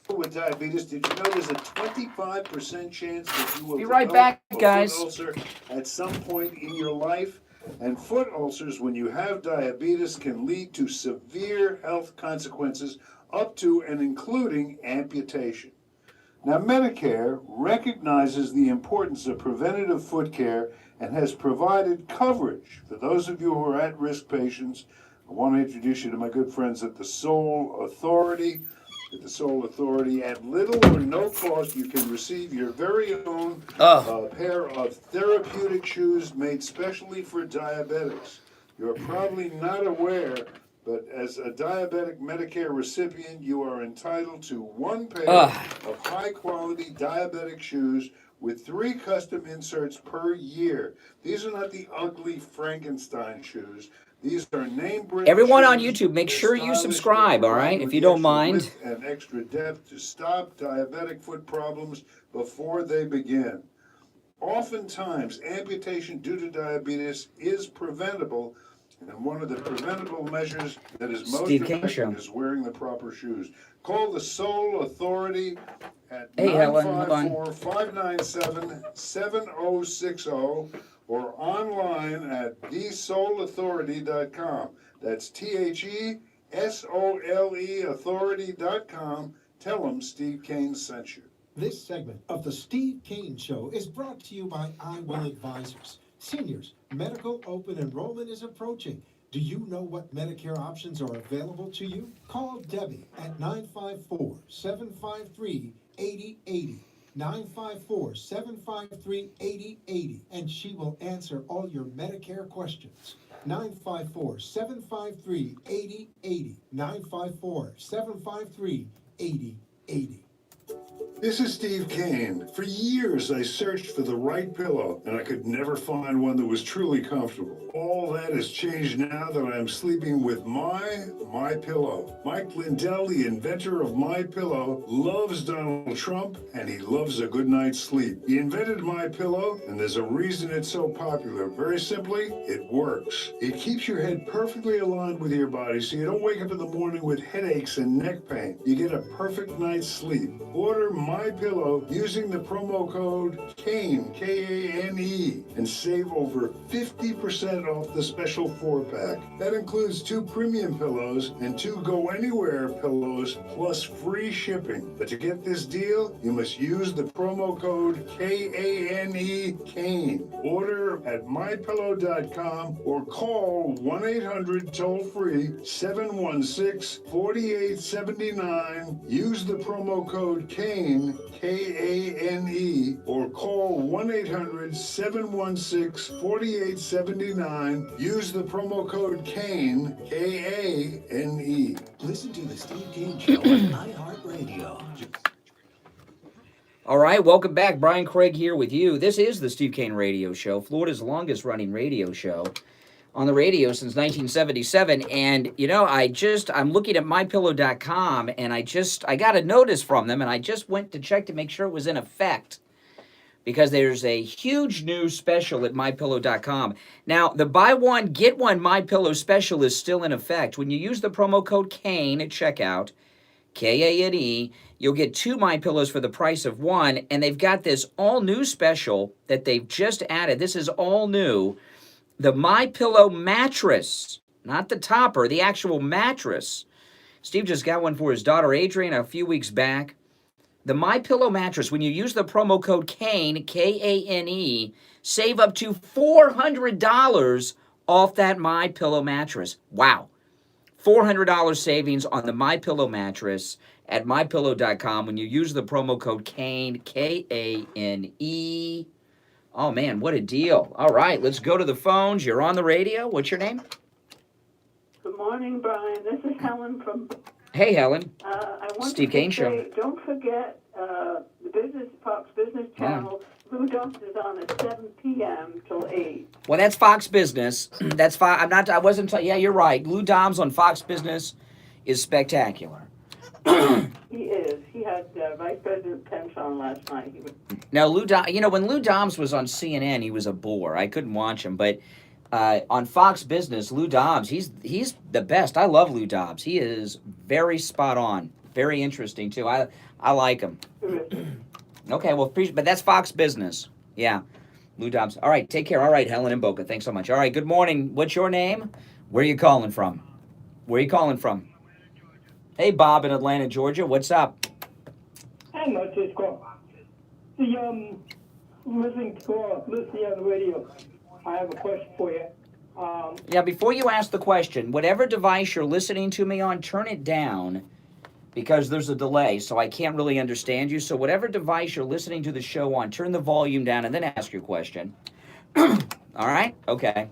Speaker 10: With diabetes, did you know there's a 25% chance that you will
Speaker 2: be right back, guys.
Speaker 10: Foot ulcer at some point in your life? And foot ulcers, when you have diabetes, can lead to severe health consequences up to and including amputation. Now, Medicare recognizes the importance of preventative foot care and has provided coverage for those of you who are at-risk patients. I want to introduce you to my good friends at the Soul Authority. At the Soul Authority, at little or no cost, you can receive your very own pair of therapeutic shoes made specially for diabetics. You're probably not aware, but as a diabetic Medicare recipient, you are entitled to 1 pair of high-quality diabetic shoes with 3 custom inserts per year. These are not the ugly Frankenstein shoes. These are name brand.
Speaker 2: Everyone on YouTube, make sure you subscribe, all right, if you don't mind.
Speaker 10: And extra depth to stop diabetic foot problems before they begin. Oftentimes, amputation due to diabetes is preventable, and one of the preventable measures that is most effective is wearing the proper shoes. Call the Soul Authority at
Speaker 2: Hey, Helen, hold on.
Speaker 10: 954-597-7060 or online at thesoulauthority.com. That's TheSole authority.com. Tell them Steve Kane sent you.
Speaker 3: This segment of the Steve Kane Show is brought to you by I Will Advisors. Seniors, medical open enrollment is approaching. Do you know what Medicare options are available to you? Call Debbie at 954-753-8080. 954-753-8080, and she will answer all your Medicare questions. 954-753-8080. 954-753-8080.
Speaker 10: This is Steve Kane. For years, I searched for the right pillow, and I could never find one that was truly comfortable. All that has changed now that I'm sleeping with My Pillow. Mike Lindell, the inventor of My Pillow, loves Donald Trump, and he loves a good night's sleep. He invented My Pillow, and there's a reason it's so popular. Very simply, it works. It keeps your head perfectly aligned with your body, so you don't wake up in the morning with headaches and neck pain. You get a perfect night's sleep. Order My Pillow using the promo code KANE, K-A-N-E, and save over 50% off the special 4-pack. That includes 2 premium pillows and 2 Go Anywhere pillows plus free shipping. But to get this deal, you must use the promo code KANE, KANE. Order at mypillow.com or call 1-800-toll-free 716-4879. Use the promo code KANE, K-A-N-E, or call 1-800-716-4879. Use the promo code KANE, K-A-N-E.
Speaker 4: Listen to the Steve Kane Show on iHeartRadio.
Speaker 2: All right, welcome back. Brian Craig here with you. This is the Steve Kane Radio Show, Florida's longest running radio show on the radio since 1977. And, you know, I'm looking at mypillow.com, and I got a notice from them, and I just went to check to make sure it was in effect, because there's a huge new special at mypillow.com. Now, the buy one, get one MyPillow special is still in effect. When you use the promo code KANE at checkout, K-A-N-E, you'll get 2 MyPillows for the price of 1, and they've got this all-new special that they've just added. This is all new. The MyPillow mattress, not the topper, the actual mattress. Steve just got one for his daughter Adrian a few weeks back. The MyPillow mattress, when you use the promo code KANE, K-A-N-E, save up to $400 off that MyPillow mattress. Wow. $400 savings on the MyPillow mattress at mypillow.com when you use the promo code KANE, K-A-N-E. Oh, man, what a deal. All right, let's go to the phones. You're on the radio. What's your name?
Speaker 13: Good morning, Brian. This is Helen from...
Speaker 2: Hey, Helen.
Speaker 13: I want
Speaker 2: Steve
Speaker 13: to
Speaker 2: Kane
Speaker 13: say,
Speaker 2: Show.
Speaker 13: don't forget the Fox Business Channel. Blue Dumps is on at 7 p.m. till 8.
Speaker 2: Well, that's Fox Business. That's Fox. Yeah, you're right. Lou Dobbs on Fox Business is spectacular.
Speaker 13: He is. He had Vice President Pence on last night.
Speaker 2: Now, when Lou Dobbs was on CNN, he was a bore. I couldn't watch him, but on Fox Business, Lou Dobbs, he's the best. I love Lou Dobbs. He is very spot on, very interesting too. I like him. Okay, well, but that's Fox Business. Yeah, Lou Dobbs. All right, take care. All right, Helen and Boca, thanks so much. All right, good morning. What's your name? Where are you calling from? Where are you calling from? Hey, Bob in Atlanta, Georgia. What's up?
Speaker 14: Hey, Francisco. Listening on the radio, I have a question for you.
Speaker 2: Yeah, before you ask the question, whatever device you're listening to me on, turn it down, because there's a delay, so I can't really understand you. So whatever device you're listening to the show on, turn the volume down and then ask your question. All right? Okay.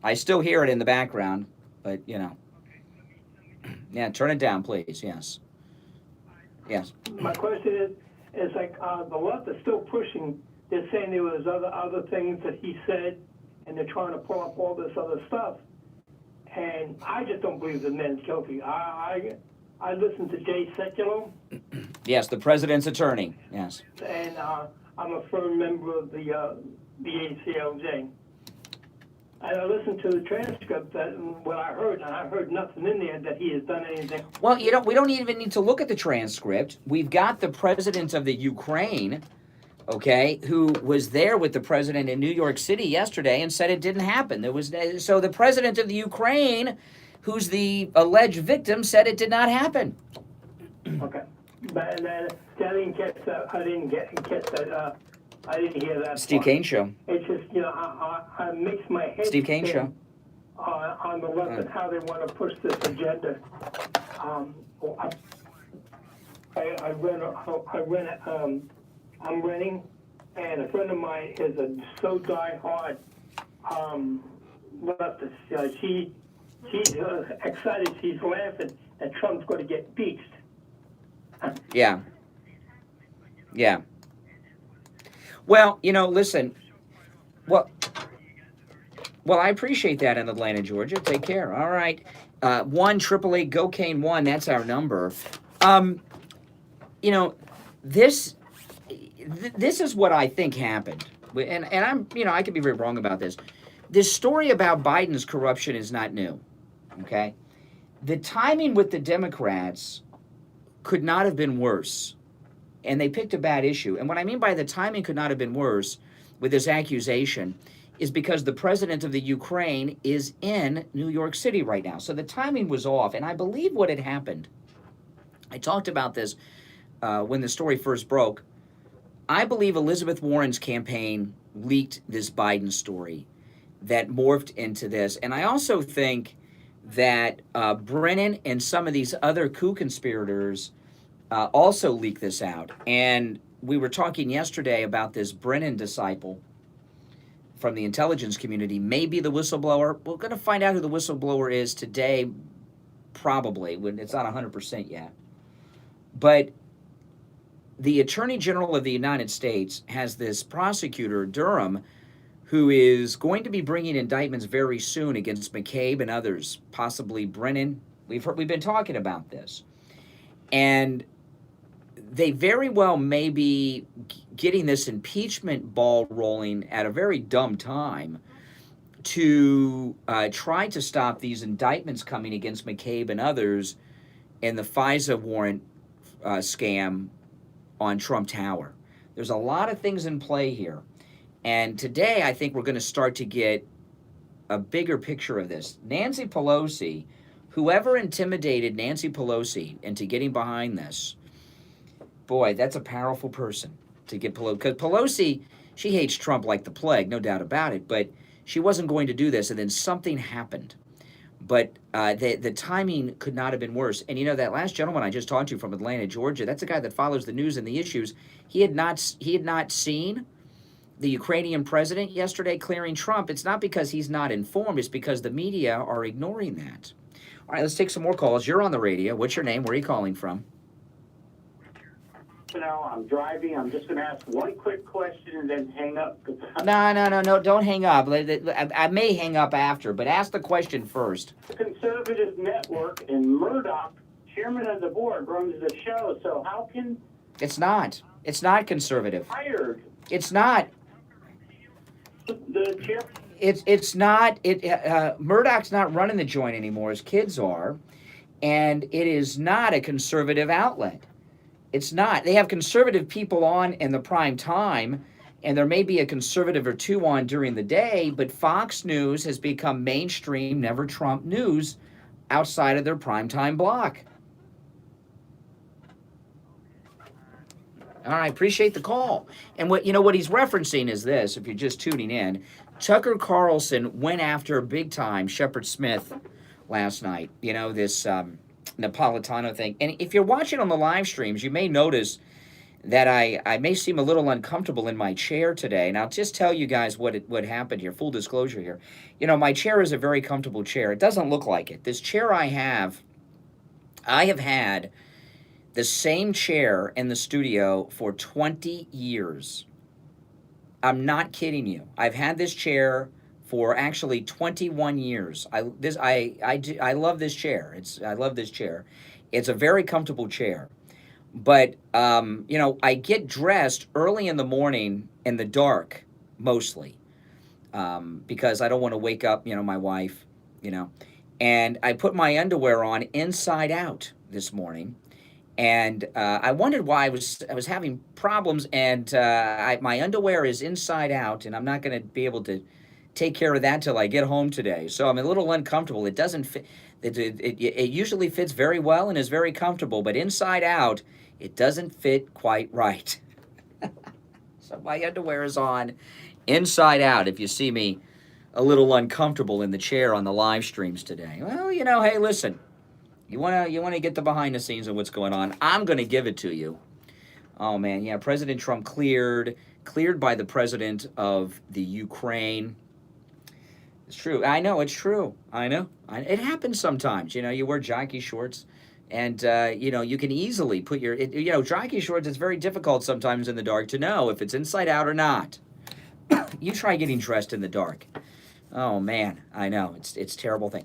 Speaker 2: I still hear it in the background, but, you know. Yeah, turn it down, please. Yes. Yes.
Speaker 14: My question is like the left is still pushing. They're saying there was other things that he said, and they're trying to pull up all this other stuff. And I just don't believe the man's guilty. I listen to Jay Sekulow.
Speaker 2: Yes, the president's attorney. Yes.
Speaker 14: And I'm a firm member of the ACLJ. I listened to the transcript and what I heard, and I heard nothing in there that he has done anything.
Speaker 2: Well, we don't even need to look at the transcript. We've got the president of the Ukraine, okay, who was there with the president in New York City yesterday and said it didn't happen. So the president of the Ukraine, who's the alleged victim, said it did not happen.
Speaker 14: Okay, but I didn't catch that. I didn't catch that. I didn't hear that.
Speaker 2: Steve
Speaker 14: part.
Speaker 2: Kane Show.
Speaker 14: It's just I mix my head.
Speaker 2: Steve Kane Show.
Speaker 14: On the left and how they want to push this agenda. I'm renting, and a friend of mine is so die-hard leftist. She's excited. She's laughing that Trump's going to get impeached.
Speaker 2: Yeah. Yeah. Well, listen. Well, I appreciate that in Atlanta, Georgia. Take care. All right. 1-888-GO-CANE-1. That's our number. This is what I think happened. And I'm, I could be very wrong about this. This story about Biden's corruption is not new. Okay? The timing with the Democrats could not have been worse. And they picked a bad issue. And what I mean by the timing could not have been worse with this accusation is because the president of the Ukraine is in New York City right now. So the timing was off. And I believe what had happened, I talked about this when the story first broke. I believe Elizabeth Warren's campaign leaked this Biden story that morphed into this. And I also think that Brennan and some of these other coup conspirators also leaked this out. And we were talking yesterday about this Brennan disciple from the intelligence community, maybe the whistleblower. We're going to find out who the whistleblower is today, probably, when it's not 100% yet. But the Attorney General of the United States has this prosecutor, Durham, who is going to be bringing indictments very soon against McCabe and others, possibly Brennan. We've been talking about this. And they very well may be getting this impeachment ball rolling at a very dumb time to try to stop these indictments coming against McCabe and others in the FISA warrant scam on Trump Tower. There's a lot of things in play here. And today, I think we're going to start to get a bigger picture of this. Nancy Pelosi, whoever intimidated Nancy Pelosi into getting behind this, boy, that's a powerful person to get Pelosi. Because Pelosi, she hates Trump like the plague, no doubt about it. But she wasn't going to do this, and then something happened. But the timing could not have been worse. And that last gentleman I just talked to from Atlanta, Georgia, that's a guy that follows the news and the issues. He had not seen the Ukrainian president yesterday clearing Trump. It's not because he's not informed. It's because the media are ignoring that. All right, let's take some more calls. You're on the radio. What's your name? Where are you calling from?
Speaker 15: I'm driving. I'm just going to ask one quick question and then hang up.
Speaker 2: No. Don't hang up. I may hang up after, but ask the question first.
Speaker 15: Conservative Network and Murdoch, chairman of the board, runs the show. So how can...
Speaker 2: It's not. It's not conservative.
Speaker 15: Hired.
Speaker 2: It's not.
Speaker 15: The chair...
Speaker 2: It's not. Murdoch's not running the joint anymore. His kids are. And it is not a conservative outlet. It's not. They have conservative people on in the prime time, and there may be a conservative or two on during the day, but Fox News has become mainstream, never Trump news outside of their primetime block. All right, appreciate the call. And what he's referencing is this, if you're just tuning in, Tucker Carlson went after big time Shepard Smith last night. This Napolitano thing. And if you're watching on the live streams, you may notice that I may seem a little uncomfortable in my chair today. And I'll just tell you guys what happened here. Full disclosure here. My chair is a very comfortable chair. It doesn't look like it. This chair I have had the same chair in the studio for 20 years. I'm not kidding you. I've had this chair for actually 21 years. I love this chair. I love this chair. It's a very comfortable chair. But I get dressed early in the morning in the dark, mostly. because I don't want to wake up, my wife, And I put my underwear on inside out this morning, and I wondered why I was having problems. And my underwear is inside out, and I'm not going to be able to take care of that till I get home today. So I'm a little uncomfortable. It doesn't fit. It usually fits very well and is very comfortable, but inside out, it doesn't fit quite right. So my underwear is on inside out. If you see me a little uncomfortable in the chair on the live streams today, well, hey, listen, you wanna get the behind the scenes of what's going on. I'm gonna give it to you. Oh man, yeah, President Trump cleared by the president of the Ukraine. It's true. I know, it's true. I know. It happens sometimes. You wear jockey shorts, and, you can easily put jockey shorts, it's very difficult sometimes in the dark to know if it's inside out or not. You try getting dressed in the dark. Oh, man, I know. It's a terrible thing.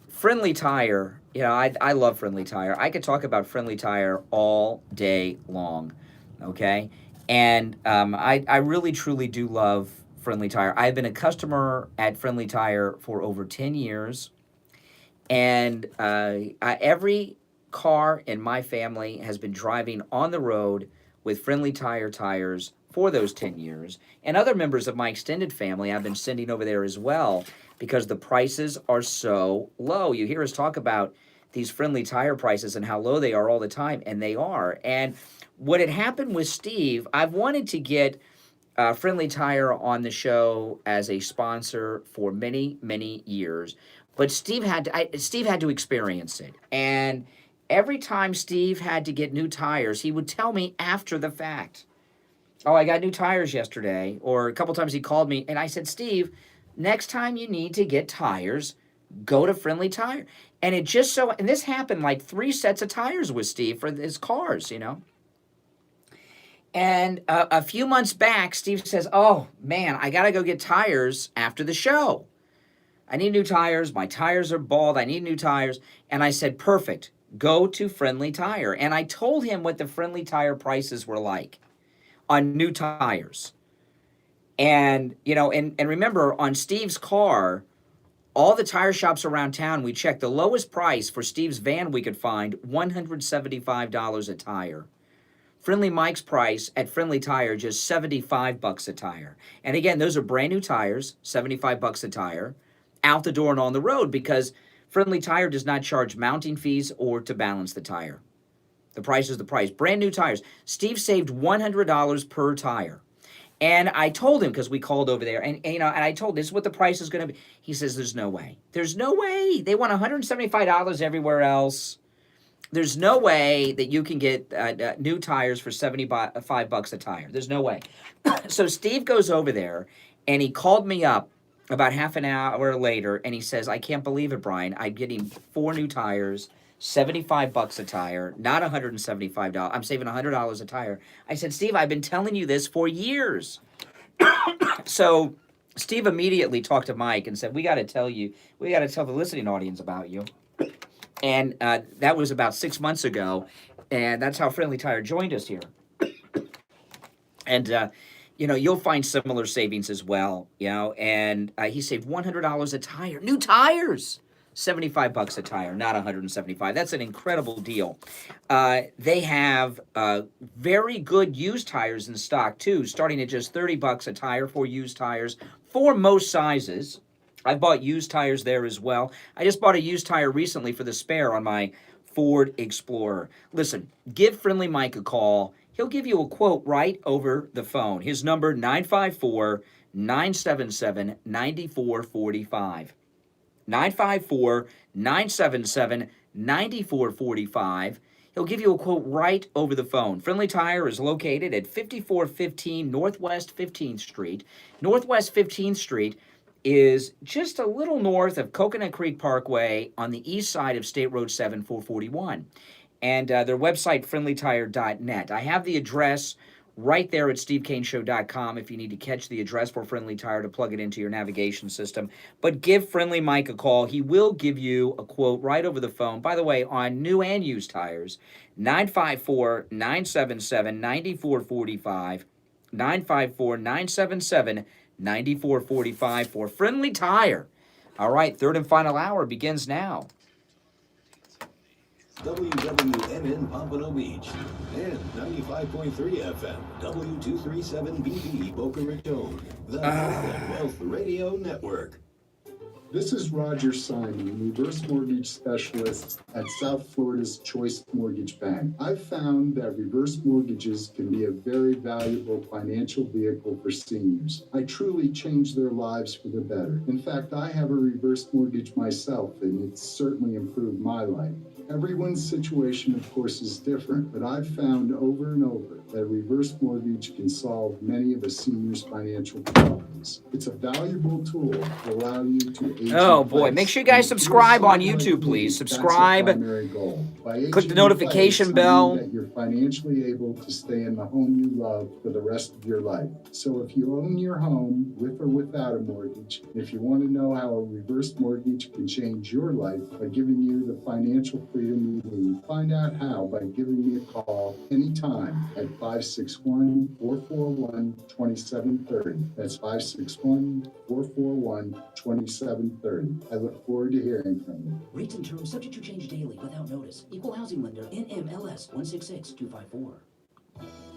Speaker 2: Friendly Tire, I love Friendly Tire. I could talk about Friendly Tire all day long, okay? And I really, truly do love Friendly Tire. I've been a customer at Friendly Tire for over 10 years, and every car in my family has been driving on the road with Friendly Tire tires for those 10 years, and other members of my extended family I've been sending over there as well because the prices are so low. You hear us talk about these Friendly Tire prices and how low they are all the time, and they are. And what had happened with Steve, I've wanted to get Friendly Tire on the show as a sponsor for many, many years, but Steve had to experience it. And every time Steve had to get new tires, he would tell me after the fact, "Oh, I got new tires yesterday," or a couple times he called me, and I said, "Steve, next time you need to get tires, go to Friendly Tire." And it just so, and this happened like 3 sets of tires with Steve for his cars, And a few months back, Steve says, "Oh, man, I got to go get tires after the show. I need new tires. My tires are bald. I need new tires." And I said, "Perfect. Go to Friendly Tire." And I told him what the Friendly Tire prices were like on new tires. And, and remember, on Steve's car, all the tire shops around town, we checked the lowest price for Steve's van we could find, $175 a tire. Friendly Mike's price at Friendly Tire, just $75 a tire. And again, those are brand new tires, $75 a tire, out the door and on the road, because Friendly Tire does not charge mounting fees or to balance the tire. The price is the price. Brand new tires. Steve saved $100 per tire. And I told him, because we called over there, and I told him, this is what the price is going to be. He says, "There's no way. There's no way. They want $175 everywhere else. There's no way that you can get new tires for $75 a tire. There's no way." So Steve goes over there, and he called me up about half an hour later, and he says, "I can't believe it, Brian. I'm getting 4 new tires, $75 a tire, not $175. I'm saving $100 a tire." I said, "Steve, I've been telling you this for years." So Steve immediately talked to Mike and said, we got to tell the listening audience about you. And that was about 6 months ago, and that's how Friendly Tire joined us here. And, you'll find similar savings as well, and he saved $100 a tire. New tires! $75 a tire, not $175. That's an incredible deal. They have very good used tires in stock, too, starting at just $30 a tire for used tires for most sizes. I bought used tires there as well. I just bought a used tire recently for the spare on my Ford Explorer. Listen, give Friendly Mike a call. He'll give you a quote right over the phone. His number, 954-977-9445. 954-977-9445. He'll give you a quote right over the phone. Friendly Tire is located at 5415 Northwest 15th Street. Northwest 15th Street is just a little north of Coconut Creek Parkway on the east side of State Road 7441. And their website, friendlytire.net. I have the address right there at stevekaneshow.com if you need to catch the address for Friendly Tire to plug it into your navigation system. But give Friendly Mike a call. He will give you a quote right over the phone. By the way, on new and used tires, 954-977-9445, 954-977-9445. 9445 for Friendly Tire. All right, third and final hour begins now.
Speaker 4: WWNN Pompano Beach and 95.3 FM W237BB Boca Raton, the Health and Wealth Radio Network.
Speaker 16: This is Roger Simon, reverse mortgage specialist at South Florida's Choice Mortgage Bank. I've found that reverse mortgages can be a very valuable financial vehicle for seniors. I truly change their lives for the better. In fact, I have a reverse mortgage myself, and it's certainly improved my life. Everyone's situation, of course, is different, but I've found over and over that a reverse mortgage can solve many of a senior's financial problems. It's a valuable tool to allow you to age.
Speaker 2: Oh boy, make sure you guys subscribe on YouTube, please. Subscribe. Click the notification bell.
Speaker 16: That you're financially able to stay in the home you love for the rest of your life. So if you own your home with or without a mortgage, if you want to know how a reverse mortgage can change your life by giving you the financial freedom you need, find out how by giving me a call anytime at 561-441-2730. That's 561-441-2730. I look forward to hearing from you.
Speaker 7: Rates and terms subject to change daily without notice. Equal housing lender NMLS 166254.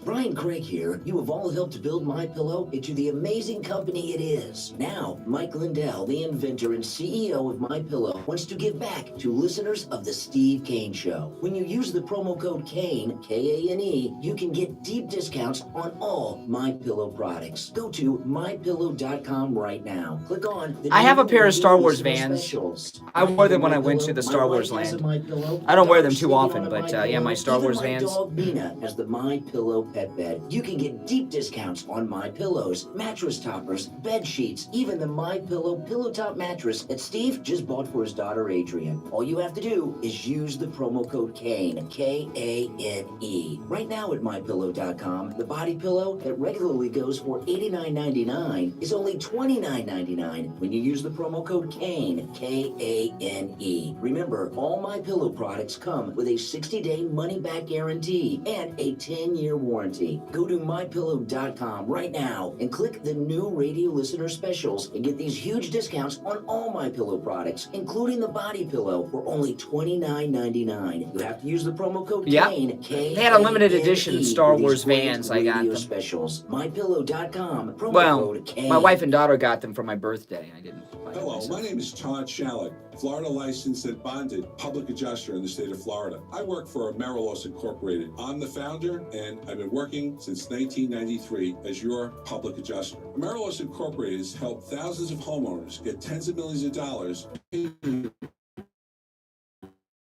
Speaker 7: Brian Craig here. You have all helped build MyPillow into the amazing company it is. Now, Mike Lindell, the inventor and CEO of MyPillow, wants to give back to listeners of The Steve Kane Show. When you use the promo code KANE, K-A-N-E, you can get deep discounts on all MyPillow products. Go to MyPillow.com right now. Click on the
Speaker 2: I have a pair of Star Wars
Speaker 7: listener
Speaker 2: Vans.
Speaker 7: specials.
Speaker 2: I wore them when I went to the Star Wars
Speaker 7: My wife has a
Speaker 2: land.
Speaker 7: MyPillow.
Speaker 2: I don't wear them
Speaker 7: Dog's
Speaker 2: too
Speaker 7: sleeping
Speaker 2: often,
Speaker 7: on a
Speaker 2: but yeah, my
Speaker 7: MyPillow.
Speaker 2: Star Wars
Speaker 7: Even my
Speaker 2: Vans.
Speaker 7: dog Nina has the MyPillow pet bed. You can get deep discounts on MyPillows, mattress toppers, bed sheets, even the MyPillow pillow top mattress that Steve just bought for his daughter Adrian. All you have to do is use the promo code KANE, K-A-N-E. Right now at MyPillow.com, the body pillow that regularly goes for $89.99 is only $29.99 when you use the promo code KANE, K-A-N-E. Remember, all MyPillow products come with a 60-day money-back guarantee and a 10-year warranty. Go to MyPillow.com right now and click the new radio listener specials and get these huge discounts on all MyPillow products, including the body pillow for only $29.99. You have to use the promo code
Speaker 2: Yep.
Speaker 7: KANE,
Speaker 2: They had a limited edition Star
Speaker 7: for these
Speaker 2: Wars
Speaker 7: great
Speaker 2: Vans. I got
Speaker 7: radio
Speaker 2: them.
Speaker 7: specials. MyPillow.com, promo
Speaker 2: Well,
Speaker 7: code KANE.
Speaker 2: my wife and daughter got them for my birthday. I didn't buy them
Speaker 1: Hello,
Speaker 2: myself.
Speaker 1: my name is Todd Shallett, Florida licensed and bonded public adjuster in the state of Florida. I work for Amerilos Incorporated. I'm the founder, and I've been working since 1993 as your public adjuster. Amerilos Incorporated has helped thousands of homeowners get tens of millions of dollars.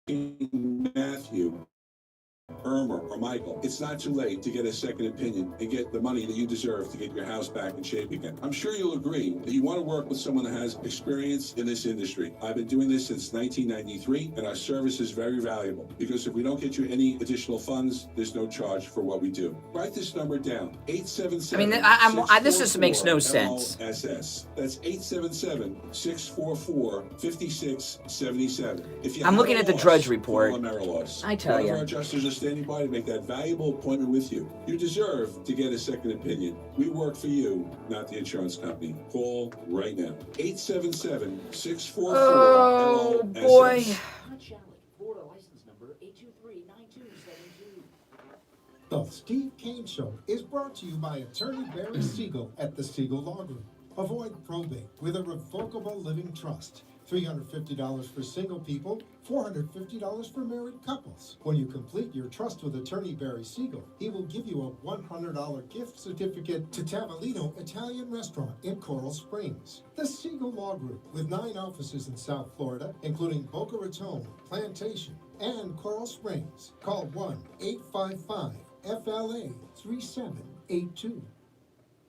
Speaker 1: Matthew, Irma, or Michael, it's not too late to get a second opinion and get the money that you deserve to get your house back in shape again. I'm sure you'll agree that you want to work with someone that has experience in this industry. I've been doing this since 1993, and our service is very valuable because if we don't get you any additional funds, there's no charge for what we do. Write this number down, 877.
Speaker 2: This just makes no sense.
Speaker 1: LOSS. That's 877-644-5677. If you
Speaker 2: I'm
Speaker 1: have
Speaker 2: looking
Speaker 1: a
Speaker 2: at the
Speaker 1: loss,
Speaker 2: Drudge Report.
Speaker 1: call Amerilos.
Speaker 2: I tell
Speaker 1: One
Speaker 2: ya.
Speaker 1: of our adjusters are standing by to make that valuable appointment with you. You deserve to get a second opinion. We work for you, not the insurance company. Call right now. 877-644-LOSS.
Speaker 2: Oh boy.
Speaker 7: Florida license number 8239272.
Speaker 3: The Steve Kane Show is brought to you by attorney Barry Siegel at the Siegel Law Group. Avoid probate with a revocable living trust. $350 for single people, $450 for married couples. When you complete your trust with attorney Barry Siegel, he will give you a $100 gift certificate to Tavolino Italian Restaurant in Coral Springs. The Siegel Law Group, with 9 offices in South Florida, including Boca Raton, Plantation, and Coral Springs. Call 1-855-FLA-3782.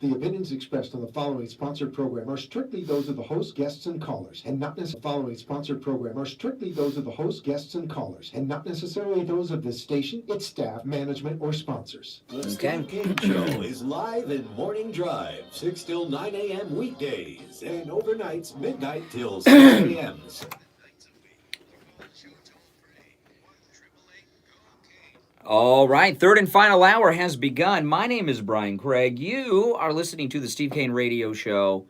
Speaker 17: The opinions expressed on the following sponsored program are strictly those of the host, guests, and callers, and not necessarily following sponsored program are strictly those of the host, guests, and callers, and not necessarily those of this station, its staff, management, or sponsors.
Speaker 4: The Steve Kane Show is live in Morning Drive, 6 till 9 a.m. weekdays, and overnights, midnight till 6 a.m.
Speaker 2: All right, third and final hour has begun. My name is Brian Craig. You are listening to the Steve Kane Radio Show,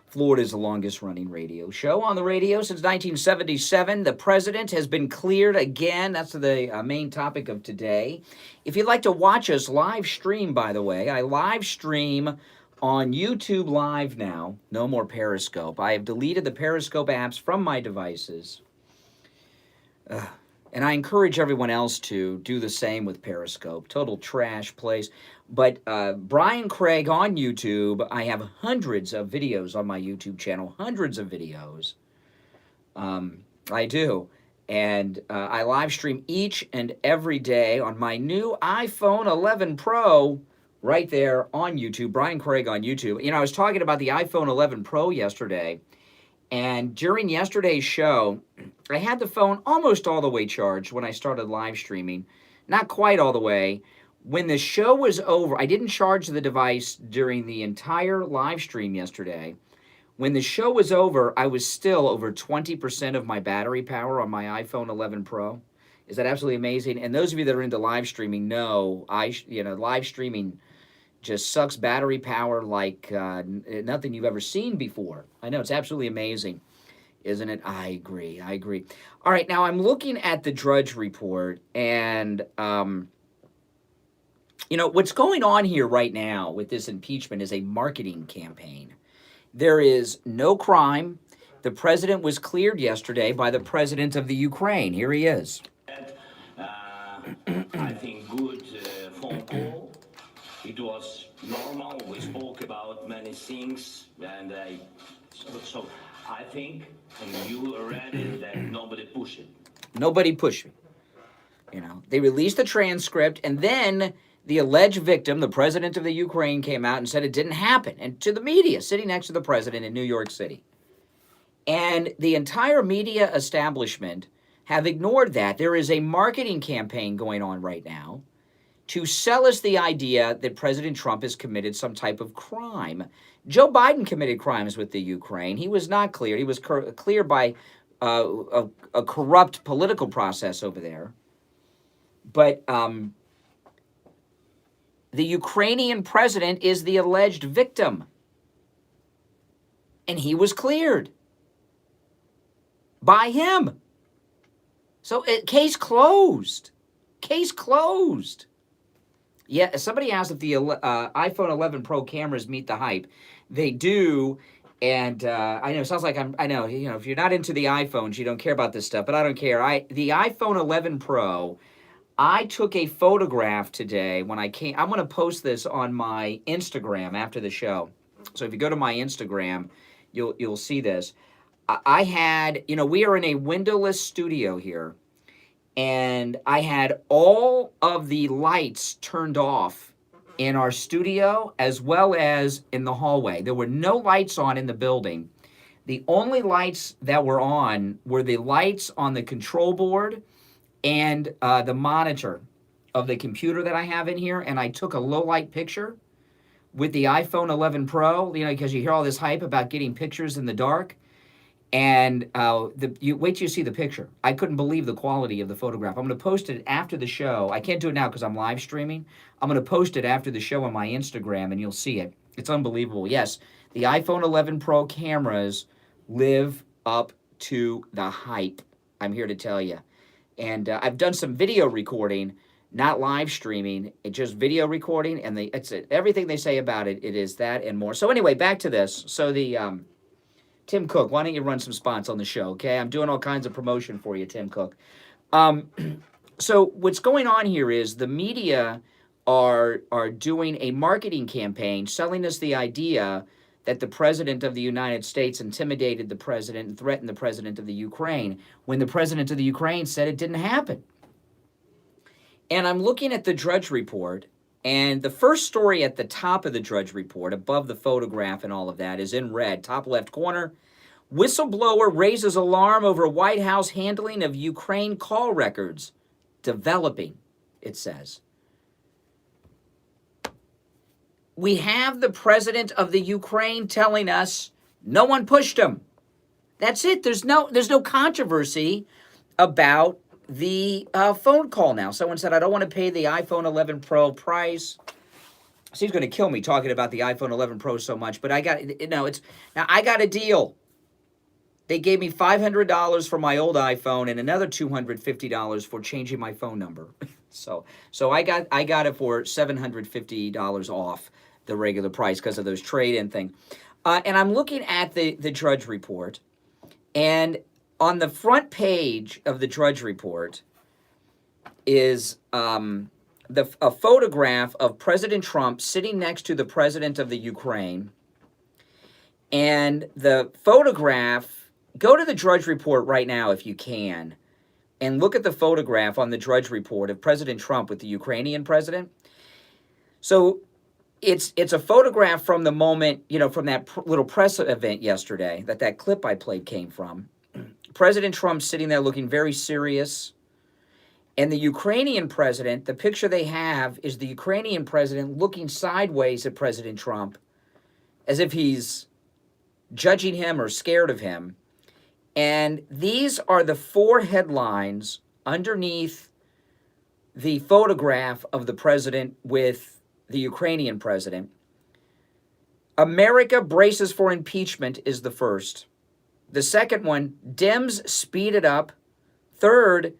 Speaker 2: Florida's longest-running radio show on the radio since 1977. The president has been cleared again. That's the main topic of today. If you'd like to watch us live stream, by the way, I live stream on YouTube Live now. No more Periscope. I have deleted the Periscope apps from my devices. And I encourage everyone else to do the same with Periscope. Total trash place. But Brian Craig on YouTube, I have hundreds of videos on my YouTube channel. Hundreds of videos. I do. And I live stream each and every day on my new iPhone 11 Pro right there on YouTube. Brian Craig on YouTube. You know, I was talking about the iPhone 11 Pro yesterday. And during yesterday's show, I had the phone almost all the way charged when I started live streaming. Not quite all the way. When the show was over, I didn't charge the device during the entire live stream yesterday. When the show was over, I was still over 20% of my battery power on my iPhone 11 Pro. Is that absolutely amazing? And those of you that are into live streaming know, live streaming just sucks battery power like nothing you've ever seen before. I know, it's absolutely amazing, isn't it? I agree. All right, now I'm looking at the Drudge Report, and, what's going on here right now with this impeachment is a marketing campaign. There is no crime. The president was cleared yesterday by the president of the Ukraine. Here he is.
Speaker 12: I think good phone call. It was normal. We spoke about many things, and so I think, and you read it, that nobody pushed it.
Speaker 2: Nobody pushed me. They released the transcript, and then the alleged victim, the president of the Ukraine, came out and said it didn't happen, and to the media, sitting next to the president in New York City. And the entire media establishment have ignored that. There is a marketing campaign going on right now to sell us the idea that President Trump has committed some type of crime. Joe Biden committed crimes with the Ukraine. He was not cleared. He was cleared by a corrupt political process over there. But the Ukrainian president is the alleged victim. And he was cleared by him. So case closed. Case closed. Yeah, somebody asked if the iPhone 11 Pro cameras meet the hype. They do, and I know it sounds like if you're not into the iPhones, you don't care about this stuff, but I don't care. The iPhone 11 Pro, I took a photograph today when I came. I'm going to post this on my Instagram after the show. So if you go to my Instagram, you'll see this. I had, we are in a windowless studio here. And I had all of the lights turned off in our studio as well as in the hallway. There were no lights on in the building. The only lights that were on were the lights on the control board and the monitor of the computer that I have in here. And I took a low light picture with the iPhone 11 Pro, because you hear all this hype about getting pictures in the dark. And you wait till you see the picture. I couldn't believe the quality of the photograph. I'm going to post it after the show. I can't do it now because I'm live streaming. I'm going to post it after the show on my Instagram, and you'll see it. It's unbelievable. Yes, the iPhone 11 Pro cameras live up to the hype. I'm here to tell you. And I've done some video recording, not live streaming. It's just video recording, and everything they say about it. It is that and more. So anyway, back to this. So the Tim Cook, why don't you run some spots on the show, okay? I'm doing all kinds of promotion for you, Tim Cook. So what's going on here is the media are doing a marketing campaign selling us the idea that the president of the United States intimidated the president and threatened the president of the Ukraine when the president of the Ukraine said it didn't happen. And I'm looking at the Drudge Report, and the first story at the top of the Drudge Report, above the photograph and all of that, is in red, top left corner. Whistleblower raises alarm over White House handling of Ukraine call records. Developing, it says. We have the president of the Ukraine telling us no one pushed him. That's it. There's no controversy about the phone call now. Someone said, I don't want to pay the iPhone 11 Pro price. So he's going to kill me talking about the iPhone 11 Pro so much, but I got a deal. They gave me $500 for my old iPhone and another $250 for changing my phone number. So I got it for $750 off the regular price because of those trade-in thing. And I'm looking at the Drudge Report, and on the front page of the Drudge Report is a photograph of President Trump sitting next to the president of the Ukraine. And the photograph, go to the Drudge Report right now if you can, and look at the photograph on the Drudge Report of President Trump with the Ukrainian president. So it's a photograph from the moment, from that little press event yesterday that clip I played came from. President Trump sitting there looking very serious. And the Ukrainian president, the picture they have is the Ukrainian president looking sideways at President Trump as if he's judging him or scared of him. And these are the 4 headlines underneath the photograph of the president with the Ukrainian president. America braces for impeachment is the first. The second one, Dems speed it up. Third,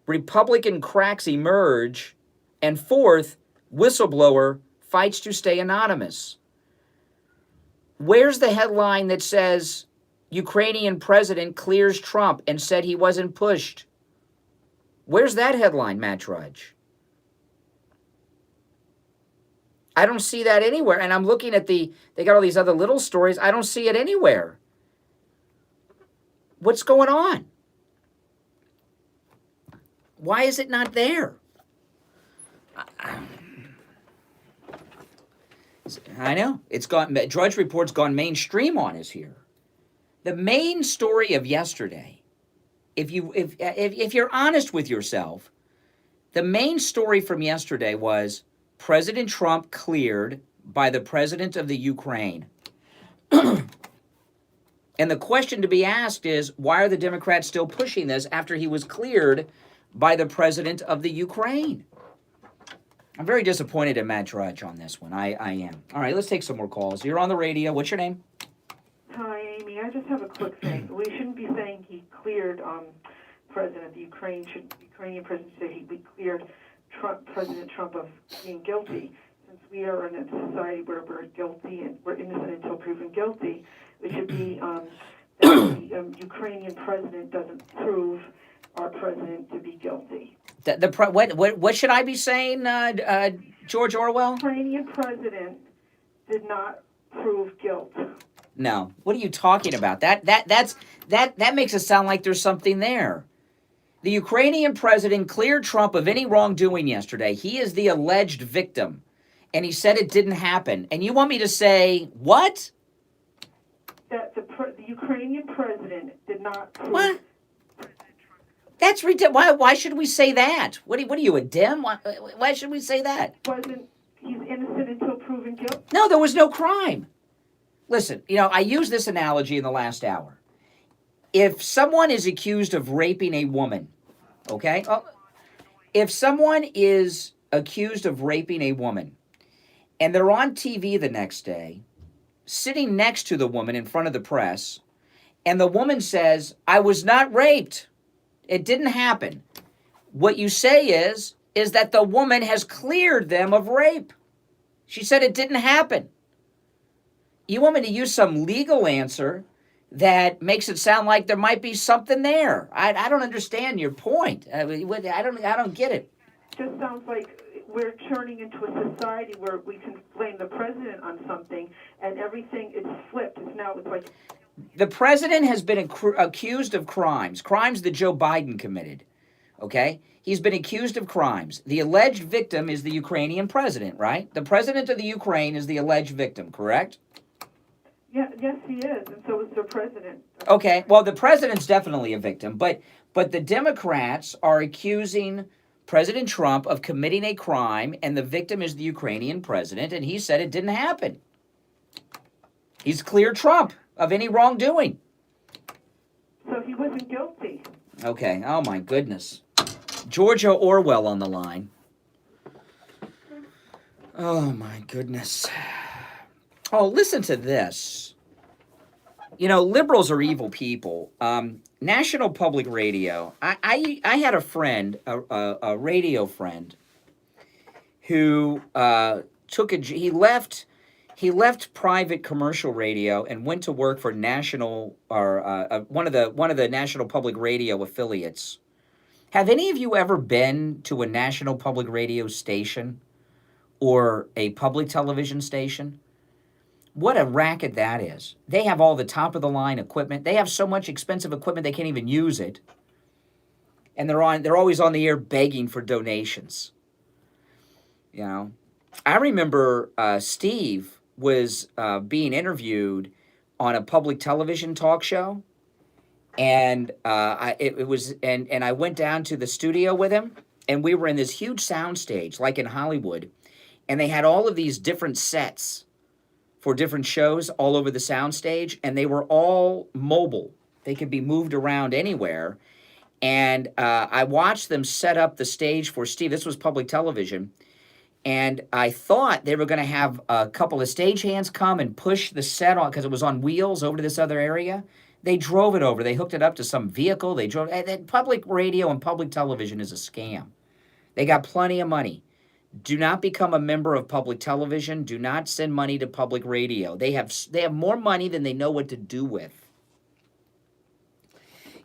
Speaker 2: Republican cracks emerge. And fourth, whistleblower fights to stay anonymous. Where's the headline that says Ukrainian president clears Trump and said he wasn't pushed? Where's that headline, Matt Drudge? I don't see that anywhere. And I'm looking at they got all these other little stories. I don't see it anywhere. What's going on? Why is it not there? I know. Drudge Report's gone mainstream on us here. The main story of yesterday, if you're honest with yourself, the main story from yesterday was President Trump cleared by the president of the Ukraine. And the question to be asked is, why are the Democrats still pushing this after he was cleared by the president of the Ukraine? I'm very disappointed in Matt Drudge on this one. I am. All right, let's take some more calls. You're on the radio. What's your name?
Speaker 18: Hi, Amy. I just have a quick thing. We shouldn't be saying he cleared President of the Ukraine. Ukrainian president say he cleared President Trump of being guilty. Since we are in a society where we're guilty and we're innocent until proven guilty, it should be that the Ukrainian president doesn't prove our president to be guilty.
Speaker 2: What should I be saying, George Orwell?
Speaker 18: The Ukrainian president did not prove guilt.
Speaker 2: No. What are you talking about? That makes it sound like there's something there. The Ukrainian president cleared Trump of any wrongdoing yesterday. He is the alleged victim, and he said it didn't happen. And you want me to say what?
Speaker 18: That the Ukrainian president did not prove.
Speaker 2: What? That's ridiculous. Why should we say that? What are you, a Dem? Why should we say that?
Speaker 18: He's innocent until proven guilty?
Speaker 2: No, there was no crime. Listen, I used this analogy in the last hour. If someone is accused of raping a woman, okay? If someone is accused of raping a woman, and they're on TV the next day, sitting next to the woman in front of the press, and the woman says, I was not raped. It didn't happen. What you say is that the woman has cleared them of rape. She said it didn't happen. You want me to use some legal answer that makes it sound like there might be something there? I don't understand your point. I don't get it.
Speaker 18: Just sounds like we're turning into a society where we can blame the president on something, and everything is flipped. It's like
Speaker 2: the president has been accused of crimes that Joe Biden committed, okay? He's been accused of crimes. The alleged victim is the Ukrainian president, right? The president of the Ukraine is the alleged victim, correct?
Speaker 18: Yeah, yes, he is, and so is the president.
Speaker 2: Okay, well, the president's definitely a victim, but the Democrats are accusing President Trump of committing a crime, and the victim is the Ukrainian president, and he said it didn't happen. He's cleared Trump of any wrongdoing.
Speaker 18: So he wasn't guilty.
Speaker 2: Okay, oh my goodness. Georgia Orwell on the line. Oh, my goodness. Oh, listen to this. You know, liberals are evil people. National Public Radio. I had a friend, a radio friend, who he left private commercial radio and went to work for national or one of the National Public Radio affiliates. Have any of you ever been to a National Public Radio station or a public television station? What a racket that is. They have all the top-of-the-line equipment. They have so much expensive equipment they can't even use it. And they're always on the air begging for donations. You know? I remember Steve was being interviewed on a public television talk show. And I went down to the studio with him, and we were in this huge sound stage, like in Hollywood. And they had all of these different sets for different shows all over the soundstage, and they were all mobile. They could be moved around anywhere. And I watched them set up the stage for Steve. This was public television. And I thought they were going to have a couple of stagehands come and push the set on, because it was on wheels, over to this other area. They drove it over. They hooked it up to some vehicle. They drove. Public radio and public television is a scam. They got plenty of money. Do not become a member of public television. Do not send money to public radio. They have more money than they know what to do with.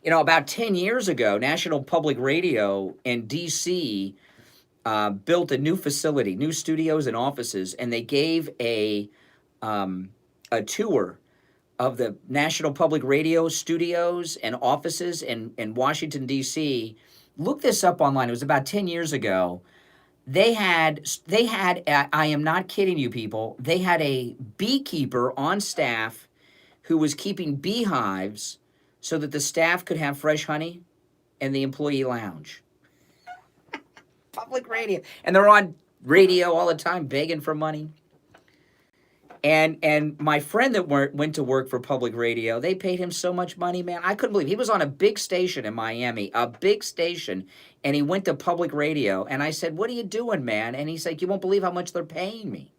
Speaker 2: You know, about 10 years ago, National Public Radio in D.C. Built a new facility, new studios and offices, and they gave a tour of the National Public Radio studios and offices in Washington, D.C. Look this up online. It was about 10 years ago. They had, I am not kidding you people, they had a beekeeper on staff who was keeping beehives so that the staff could have fresh honey in the employee lounge. Public radio. And they're on radio all the time begging for money. And my friend that went to work for public radio, they paid him so much money, man. I couldn't believe it. He was on a big station in Miami, a big station, and he went to public radio. And I said, "What are you doing, man?" And he's like, "You won't believe how much they're paying me."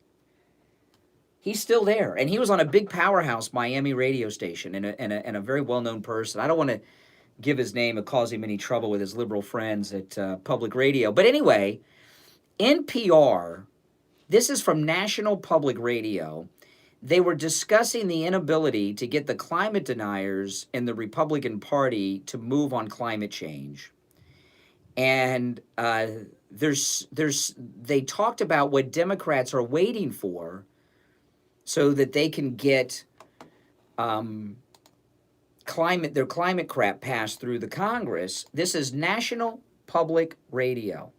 Speaker 2: He's still there. And he was on a big powerhouse Miami radio station and a very well-known person. I don't want to give his name and cause him any trouble with his liberal friends at public radio. But anyway, NPR, this is from National Public Radio. They were discussing the inability to get the climate deniers in the Republican Party to move on climate change. And they talked about what Democrats are waiting for so that they can get their climate crap passed through the Congress. This is National Public Radio.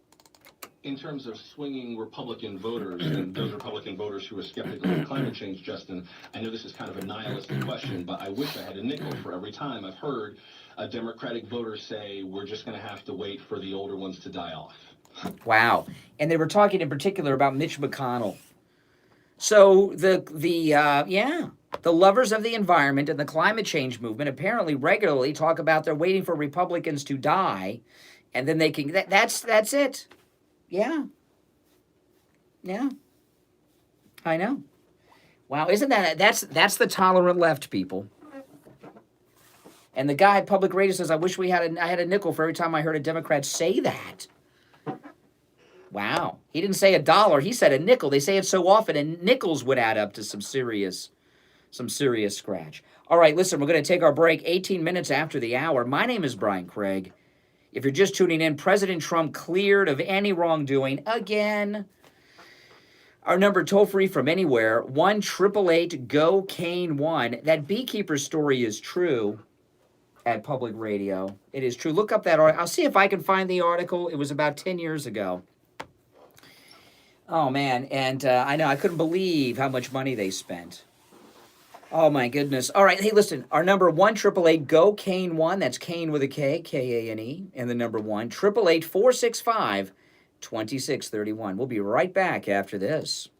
Speaker 19: In terms of swinging Republican voters, and those Republican voters who are skeptical of climate change, Justin, I know this is kind of a nihilistic question, but I wish I had a nickel for every time I've heard a Democratic voter say, we're just going to have to wait for the older ones to die off.
Speaker 2: Wow. And they were talking in particular about Mitch McConnell. So the lovers of the environment and the climate change movement apparently regularly talk about they're waiting for Republicans to die, and then they can, that's it. Yeah. Yeah. I know. Wow, isn't that's the tolerant left, people. And the guy at public radio says, I wish I had a nickel for every time I heard a Democrat say that. Wow. He didn't say $1, he said a nickel. They say it so often, and nickels would add up to some serious scratch. All right, listen, we're going to take our break 18 minutes after the hour. My name is Brian Craig. If you're just tuning in, President Trump cleared of any wrongdoing again. Our number toll-free from anywhere, 1-888-GO-CANE-1. That beekeeper story is true at public radio. It is true. Look up that article. I'll see if I can find the article. It was about 10 years ago. Oh, man. And I know, I couldn't believe how much money they spent. Oh, my goodness. All right. Hey, listen, our number 1-888-GO-CANE-1. That's Kane with a K, K-A-N-E, and the number 1-888-465-2631. We'll be right back after this.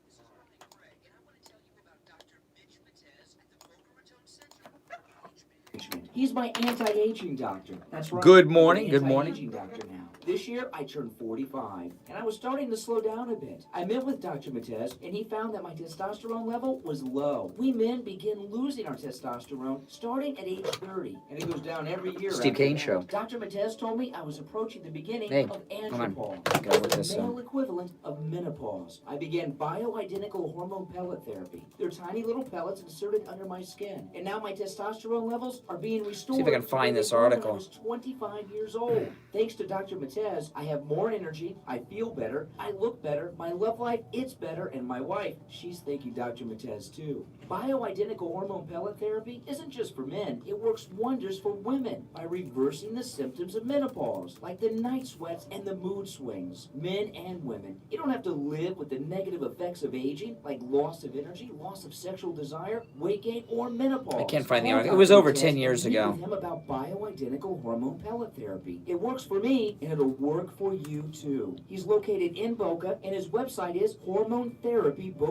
Speaker 7: He's my anti-aging doctor. That's right.
Speaker 2: Good morning,
Speaker 7: I'm an
Speaker 2: good morning.
Speaker 7: anti-aging doctor now. This year, I turned 45, and I was starting to slow down a bit. I met with Dr. Matez, and he found that my testosterone level was low. We men begin losing our testosterone starting at age 30, and it goes down every year.
Speaker 2: Steve
Speaker 7: after
Speaker 2: Kane
Speaker 7: that.
Speaker 2: Show.
Speaker 7: Dr. Matez told me I was approaching the beginning
Speaker 2: Hey,
Speaker 7: of
Speaker 2: come on.
Speaker 7: andropause,
Speaker 2: Gotta look
Speaker 7: the
Speaker 2: this
Speaker 7: male
Speaker 2: up.
Speaker 7: equivalent of menopause. I began bioidentical hormone pellet therapy. They're tiny little pellets inserted under my skin, and now my testosterone levels are being restored.
Speaker 2: See if I can
Speaker 7: to
Speaker 2: find
Speaker 7: where
Speaker 2: this
Speaker 7: they were when I
Speaker 2: article.
Speaker 7: was 25 years old. Thanks to Dr. Matez, I have more energy, I feel better, I look better, my love life, it's better, and my wife, she's thanking Dr. Matez too. Bioidentical hormone pellet therapy isn't just for men, it works wonders for women by reversing the symptoms of menopause, like the night sweats and the mood swings. Men and women, you don't have to live with the negative effects of aging, like loss of energy, loss of sexual desire, weight gain, or menopause.
Speaker 2: I can't find the
Speaker 7: Call
Speaker 2: article. It was
Speaker 7: Dr.
Speaker 2: over
Speaker 7: Matez
Speaker 2: 10
Speaker 7: and
Speaker 2: years
Speaker 7: meet
Speaker 2: ago.
Speaker 7: with him about bioidentical hormone pellet therapy. It works for me, and it'll work for you too. He's located in Boca, and his website is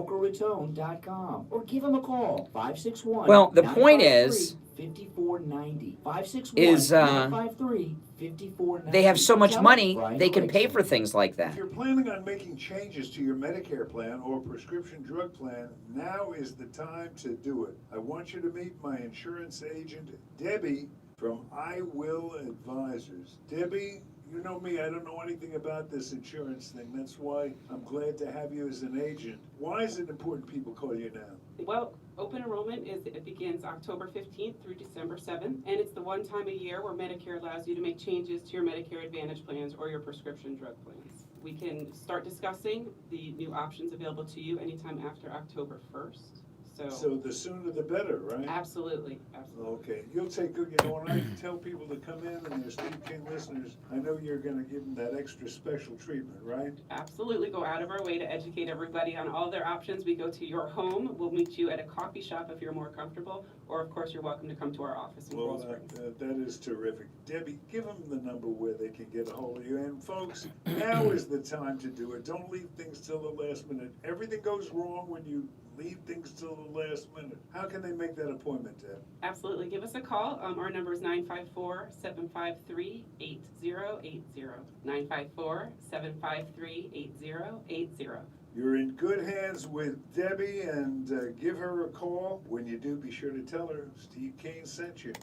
Speaker 7: hormonetherapybocaratone.com. Or give him a call, 561.
Speaker 2: Well, the point is,
Speaker 7: 5490. 561
Speaker 2: is,
Speaker 7: 953 5490.
Speaker 2: they have so much
Speaker 7: Tell
Speaker 2: money,
Speaker 7: Brian
Speaker 2: they can pay
Speaker 7: Erickson.
Speaker 2: for things like
Speaker 10: If
Speaker 2: that.
Speaker 10: you're planning on making changes to your Medicare plan or prescription drug plan, now is the time to do it. I want you to meet my insurance agent, Debbie, from I Will Advisors. Debbie, you know me, I don't know anything about this insurance thing. That's why I'm glad to have you as an agent. Why is it important people call you now?
Speaker 20: Well, open enrollment it begins October 15th through December 7th, and it's the one time a year where Medicare allows you to make changes to your Medicare Advantage plans or your prescription drug plans. We can start discussing the new options available to you anytime after October 1st.
Speaker 10: So the sooner the better, right?
Speaker 20: Absolutely, absolutely.
Speaker 10: Okay, you'll take good, you know, when I tell people to come in and they're Steve King listeners, I know you're gonna give them that extra special treatment, right?
Speaker 20: Absolutely go out of our way to educate everybody on all their options. We go to your home. We'll meet you at a coffee shop if you're more comfortable, or of course you're welcome to come to our office in Coral Springs.
Speaker 10: That is terrific. Debbie, give them the number where they can get a hold of you. And folks, now is the time to do it. Don't leave things till the last minute. Everything goes wrong when you leave things till the last minute. How can they make that appointment, Deb?
Speaker 20: Absolutely. Give us a call. Our number is 954-753-8080. 954-753-8080.
Speaker 10: You're in good hands with Debbie, and give her a call. When you do, be sure to tell her Steve Kane sent you.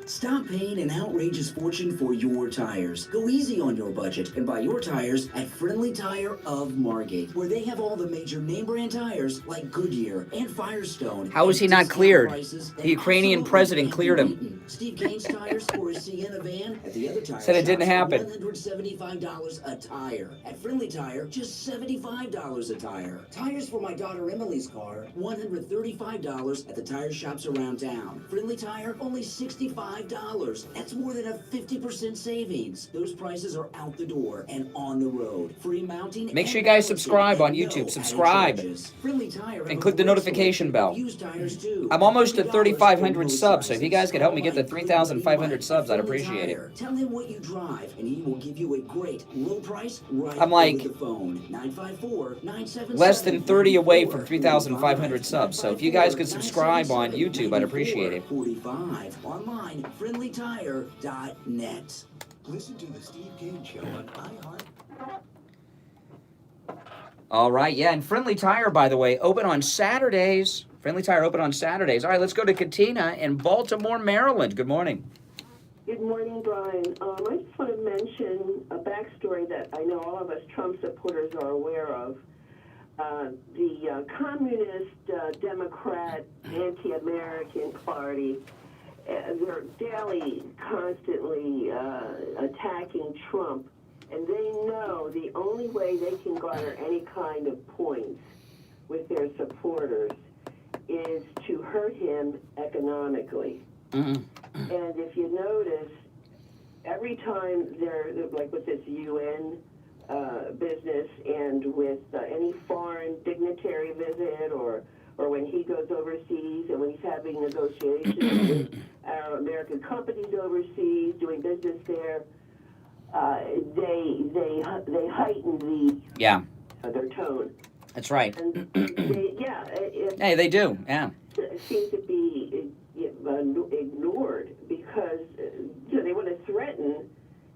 Speaker 7: Stop paying an outrageous fortune for your tires. Go easy on your budget and buy your tires at Friendly Tire of Margate, where they have all the major name brand tires like Goodyear and Firestone.
Speaker 2: How is he not cleared? The Ukrainian president cleared him.
Speaker 7: Steve Kane's tires for his Sienna van at the other tire
Speaker 2: Said it didn't
Speaker 7: shops,
Speaker 2: happen.
Speaker 7: $175 a tire. At Friendly Tire, just $75 a tire. Tires for my daughter Emily's car, $135 at the tire shops around town. Friendly Tire, only $65. That's more than a 50% savings. Those prices are out the door and on the road. Free mounting.
Speaker 2: Make sure you
Speaker 7: and
Speaker 2: guys
Speaker 7: balancing
Speaker 2: subscribe on
Speaker 7: and no
Speaker 2: YouTube.
Speaker 7: added
Speaker 2: Subscribe.
Speaker 7: charges. Friendly Tire
Speaker 2: And
Speaker 7: have
Speaker 2: click
Speaker 7: a
Speaker 2: the
Speaker 7: great
Speaker 2: notification
Speaker 7: selection of
Speaker 2: bell.
Speaker 7: used tires too.
Speaker 2: I'm almost at
Speaker 7: $50
Speaker 2: 3,500
Speaker 7: for most
Speaker 2: subs, so if you guys
Speaker 7: sizes.
Speaker 2: could help me get to
Speaker 7: Call
Speaker 2: 3,500 subs, I'd
Speaker 7: Friendly
Speaker 2: appreciate it.
Speaker 7: Tire. Tell him what you drive, and he will give you a great low price right
Speaker 2: I'm like
Speaker 7: over the phone. 954-977.
Speaker 2: less than 30 away from 3,500 subs, so if you guys could subscribe on YouTube, I'd appreciate it.
Speaker 7: 45 online, friendlytire.net.
Speaker 4: Listen to the Steve King Show on iHeart.
Speaker 2: All right, yeah, and Friendly Tire, by the way, open on Saturdays. Friendly Tire open on Saturdays. All right, let's go to Katina in Baltimore, Maryland. Good morning.
Speaker 13: Good morning, Brian. I just want to mention a backstory that I know all of us Trump supporters are aware of. The communist, Democrat, anti-American party, they're daily, constantly attacking Trump, and they know the only way they can garner any kind of points with their supporters is to hurt him economically. And if you notice, every time they're like with this UN business and with any foreign dignitary visit or when he goes overseas and when he's having negotiations with our American companies overseas doing business there, they heighten their tone.
Speaker 2: That's right.
Speaker 13: And they,
Speaker 2: Hey, they do, yeah.
Speaker 13: It seems to be ignored because they want to threaten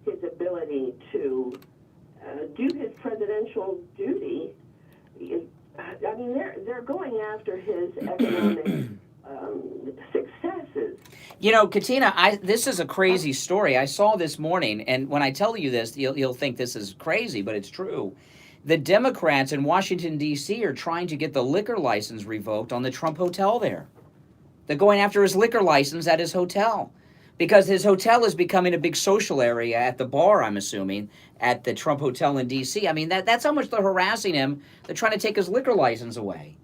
Speaker 13: his ability to do his presidential duty. I mean, they're going after his economic successes.
Speaker 2: You know, Katina, this is a crazy story. I saw this morning, and when I tell you this, you'll think this is crazy, but it's true. The Democrats in Washington, D.C. are trying to get the liquor license revoked on the Trump Hotel there. They're going after his liquor license at his hotel because his hotel is becoming a big social area at the bar, I'm assuming, at the Trump Hotel in D.C. I mean, that's how much they're harassing him. They're trying to take his liquor license away.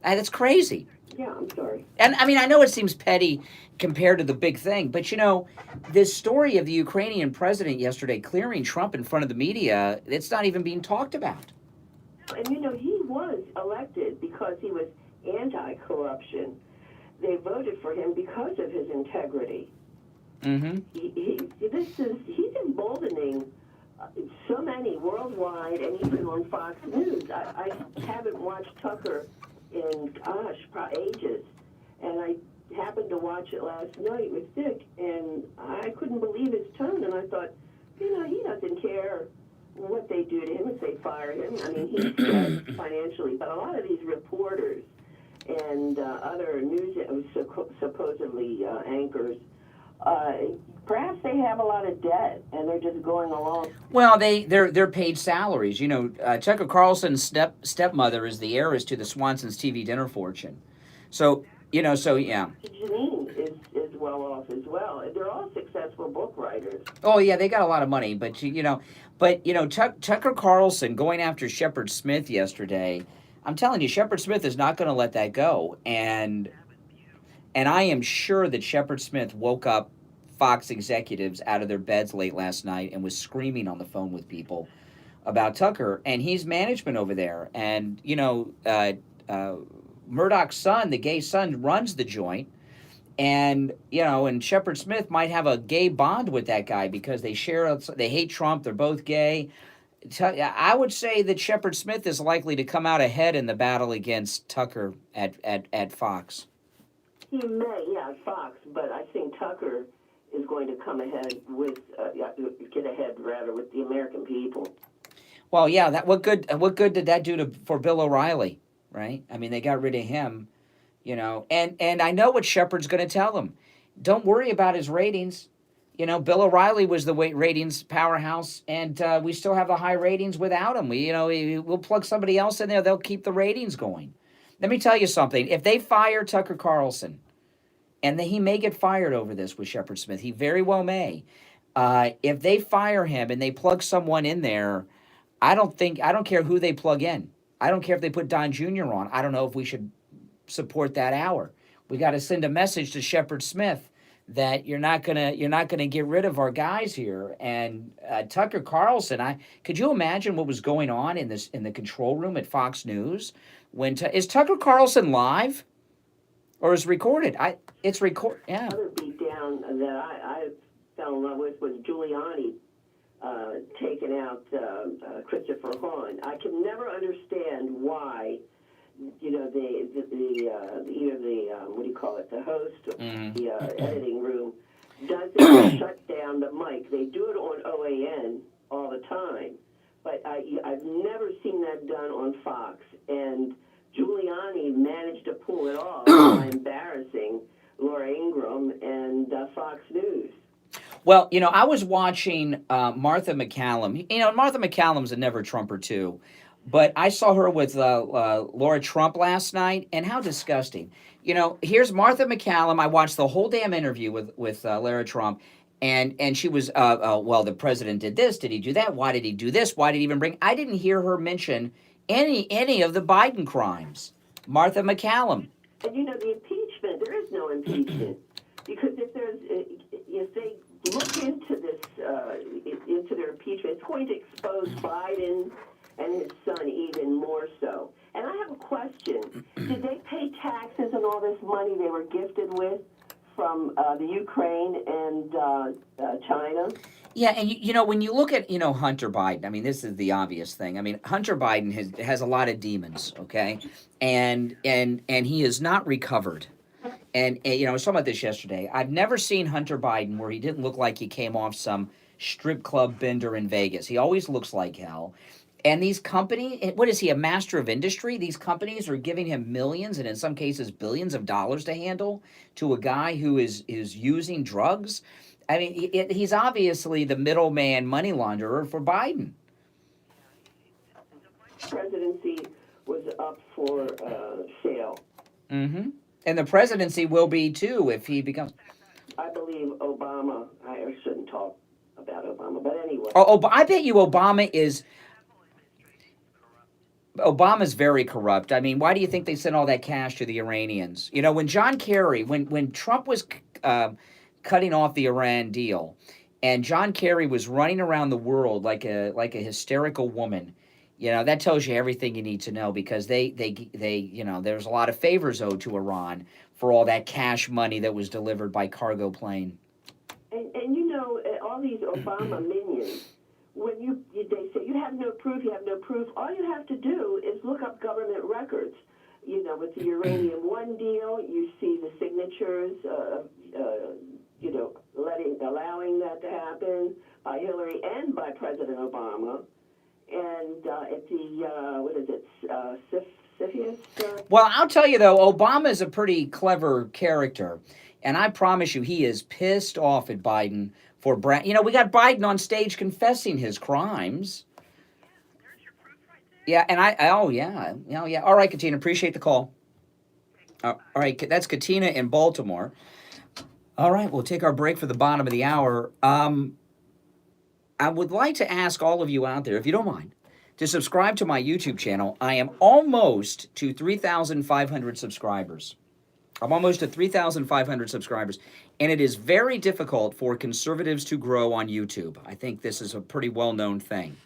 Speaker 2: That's crazy.
Speaker 13: Yeah, I'm sorry.
Speaker 2: And I mean, I know it seems petty compared to the big thing, but you know, this story of the Ukrainian president yesterday clearing Trump in front of the media, it's not even being talked about.
Speaker 13: And you know, he was elected because he was anti-corruption. They voted for him because of his integrity.
Speaker 2: Mm-hmm.
Speaker 13: He's emboldening so many worldwide and even on Fox News. I haven't watched Tucker in, ages. And I happened to watch it last night with Dick, and I couldn't believe his tone. And I thought, you know, he doesn't care what they do to him if they fire him. I mean, he's stressed financially. But a lot of these reporters and other news supposedly anchors, perhaps they have a lot of debt and they're just going along.
Speaker 2: Well, they're paid salaries. You know, Tucker Carlson's stepmother is the heiress to the Swanson's TV dinner fortune. So, you know, so yeah.
Speaker 13: Janine is well off as well. They're all successful book writers.
Speaker 2: Oh yeah, they got a lot of money, but you know, Tucker Carlson going after Shepard Smith yesterday. I'm telling you, Shepard Smith is not going to let that go, and I am sure that Shepard Smith woke up Fox executives out of their beds late last night and was screaming on the phone with people about Tucker, and he's management over there, and you know, Murdoch's son, the gay son, runs the joint, and you know, and Shepard Smith might have a gay bond with that guy because they hate Trump, they're both gay. I would say that Shepard Smith is likely to come out ahead in the battle against Tucker at Fox.
Speaker 13: He may, yeah, Fox, but I think Tucker is going to come ahead with, get ahead rather with the American people.
Speaker 2: Well, yeah, what good did that do for Bill O'Reilly, right? I mean, they got rid of him, you know, and I know what Shepard's going to tell him. Don't worry about his ratings. You know, Bill O'Reilly was the ratings powerhouse, and we still have the high ratings without him. We'll plug somebody else in there; they'll keep the ratings going. Let me tell you something: if they fire Tucker Carlson, and he may get fired over this with Shepard Smith, he very well may. If they fire him and they plug someone in there, I don't care who they plug in. I don't care if they put Don Jr. on. I don't know if we should support that hour. We got to send a message to Shepard Smith that you're not gonna get rid of our guys here. And Tucker Carlson, could you imagine what was going on in the control room at Fox News when is Tucker Carlson live or is recorded? It's record. Yeah.
Speaker 13: Another beatdown that I fell in love with was Giuliani taking out Christopher Hahn. I can never understand why. You know, either the what do you call it, the host or the editing room doesn't shut down the mic. They do it on OAN all the time, but I've never seen that done on Fox. And Giuliani managed to pull it off by embarrassing Laura Ingraham and Fox News.
Speaker 2: Well, you know, I was watching Martha McCallum. You know, Martha McCallum's a never Trumper too. But I saw her with Laura Trump last night, and how disgusting. You know, here's Martha McCallum. I watched the whole damn interview with Laura Trump, and she was, well, the president did this, did he do that? Why did he do this? Why did he even bring... I didn't hear her mention any of the Biden crimes. Martha McCallum.
Speaker 13: And you know, the impeachment, there is no impeachment. Because if they look into this, into their impeachment, it's going to expose Biden and his son even more so. And I have a question. Did they pay taxes on all this money they were gifted with from the Ukraine and China?
Speaker 2: Yeah, and you know, when you look at, you know, Hunter Biden, I mean, this is the obvious thing. I mean, Hunter Biden has a lot of demons, okay? And he has not recovered. And you know, I was talking about this yesterday. I've never seen Hunter Biden where he didn't look like he came off some strip club bender in Vegas. He always looks like hell. And these companies, what is he, a master of industry? These companies are giving him millions and in some cases billions of dollars to handle to a guy who is using drugs. I mean, he's obviously the middleman money launderer for Biden.
Speaker 13: Presidency was up for sale.
Speaker 2: Mm-hmm. And the presidency will be too if he becomes.
Speaker 13: I believe Obama. I shouldn't talk about Obama, but anyway.
Speaker 2: Oh, I bet you Obama's very corrupt. I mean, why do you think they sent all that cash to the Iranians? You know, when John Kerry, when Trump was cutting off the Iran deal, and John Kerry was running around the world like a hysterical woman, you know, that tells you everything you need to know because they you know, there's a lot of favors owed to Iran for all that cash money that was delivered by cargo plane.
Speaker 13: And you know, all these Obama minions, when they say you have no proof, all you have to do is look up government records. You know, with the Uranium One deal, you see the signatures, you know, allowing that to happen by Hillary and by President Obama. And at the, what is it, CFIUS?
Speaker 2: Well, I'll tell you, though, Obama is a pretty clever character. And I promise you, he is pissed off at Biden for... You know, we got Biden on stage confessing his crimes. Yeah, and oh, yeah. All right, Katina, appreciate the call. All right, that's Katina in Baltimore. All right, we'll take our break for the bottom of the hour. I would like to ask all of you out there, if you don't mind, to subscribe to my YouTube channel. I am almost to 3,500 subscribers. I'm almost to 3,500 subscribers, and it is very difficult for conservatives to grow on YouTube. I think this is a pretty well-known thing.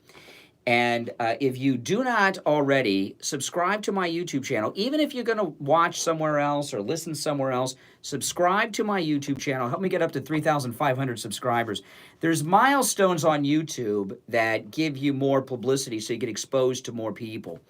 Speaker 2: And if you do not already subscribe to my YouTube channel, even if you're going to watch somewhere else or listen somewhere else, subscribe to my YouTube channel. Help me get up to 3,500 subscribers. There's milestones on YouTube that give you more publicity so you get exposed to more people.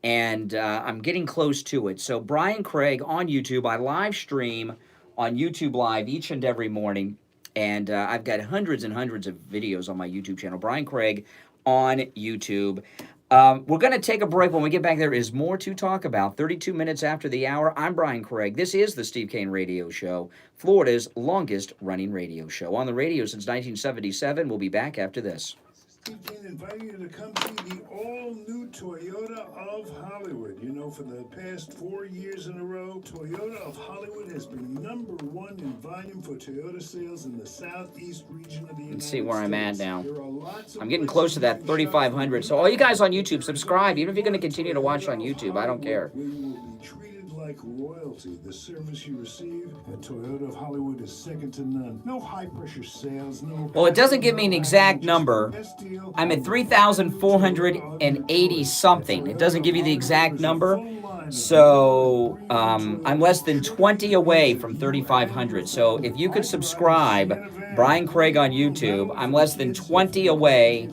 Speaker 2: And I'm getting close to it. So Brian Craig on YouTube. I live stream on YouTube Live each and every morning. And I've got hundreds and hundreds of videos on my YouTube channel. Brian Craig on YouTube. We're going to take a break. When we get back, there is more to talk about. 32 minutes after the hour, I'm Brian Craig. This is the Steve Kane Radio Show, Florida's longest-running radio show. On the radio since 1977. We'll be back after this.
Speaker 10: Steve Kane inviting you to come see the all-new Toyota of Hollywood. You know, for the past 4 years in a row, Toyota of Hollywood has been #1 in volume for Toyota sales in the southeast region of the United States.
Speaker 2: Let's see where I'm at now. I'm getting close to that 3,500. So all you guys on YouTube, subscribe. Even if you're going to continue to watch on YouTube, I don't care.
Speaker 10: We will be treated like royalty. The service you receive at Toyota of Hollywood is second to none. No high-pressure sales, no...
Speaker 2: Well, it doesn't give me an exact number. I'm at 3,480 something. It doesn't give you the exact number. So I'm less than 20 away from 3,500. So if you could subscribe, Brian Craig on YouTube, I'm less than 20 away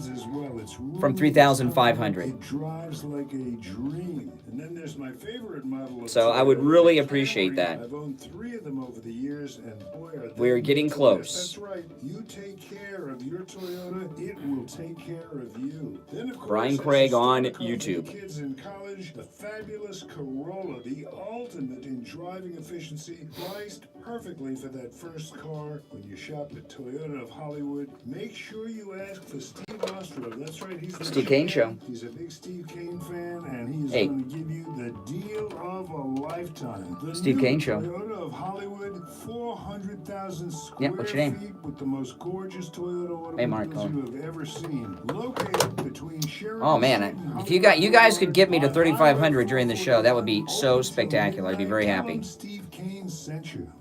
Speaker 2: from 3,500.
Speaker 10: It drives like a dream. And then there's my favorite model.
Speaker 2: So I would really appreciate that.
Speaker 10: I've owned 3 of them over the years, and boy, are they...
Speaker 2: We're getting close.
Speaker 10: That's right. You take care of your Toyota, it will take care of you. Then, of course,
Speaker 2: Brian Craig on YouTube.
Speaker 10: Kids in college, the fabulous Corolla, the ultimate in driving efficiency, priced perfectly for that first car. When you shop at Toyota of Hollywood, make sure you ask for Steve Ostrow. That's right, he's the
Speaker 2: Steve Kane Show.
Speaker 10: He's a big Steve Kane fan, and he's
Speaker 2: Hey.
Speaker 10: going to give you the deal of a lifetime. The
Speaker 2: Steve
Speaker 10: new
Speaker 2: Kane Show.
Speaker 10: Toyota of Hollywood, 400,000 square
Speaker 2: what's your name?
Speaker 10: feet with the most gorgeous Toyota
Speaker 2: Hey, Mark.
Speaker 10: automobiles you have ever seen. Located between Sheridan
Speaker 2: Oh man, if you guys could get me to 3,500 during the show, that would be so spectacular. I'd be very happy.
Speaker 10: Steve Kane sent you.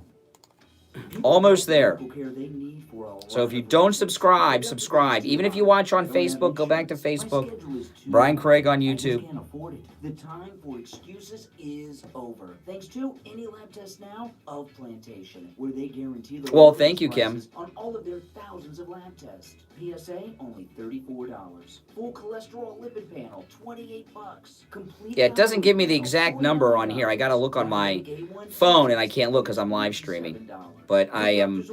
Speaker 2: Almost there.
Speaker 7: Medical care they need for a
Speaker 2: So
Speaker 7: lot
Speaker 2: if you
Speaker 7: of
Speaker 2: don't
Speaker 7: reasons.
Speaker 2: subscribe, subscribe. Even if you watch on Facebook, go back to Facebook. Brian Craig on
Speaker 7: I just
Speaker 2: YouTube.
Speaker 7: can't afford it. The time for excuses is over. Thanks to Any Lab Test Now of Plantation, where they guarantee the
Speaker 2: Well,
Speaker 7: lowest
Speaker 2: thank you, Kim.
Speaker 7: prices on all of their thousands of lab tests. PSA only $34. Full cholesterol lipid panel $28. Complete
Speaker 2: Yeah, it doesn't give me the exact number on here. I got to look on my phone, and I can't look because I'm live streaming. But I am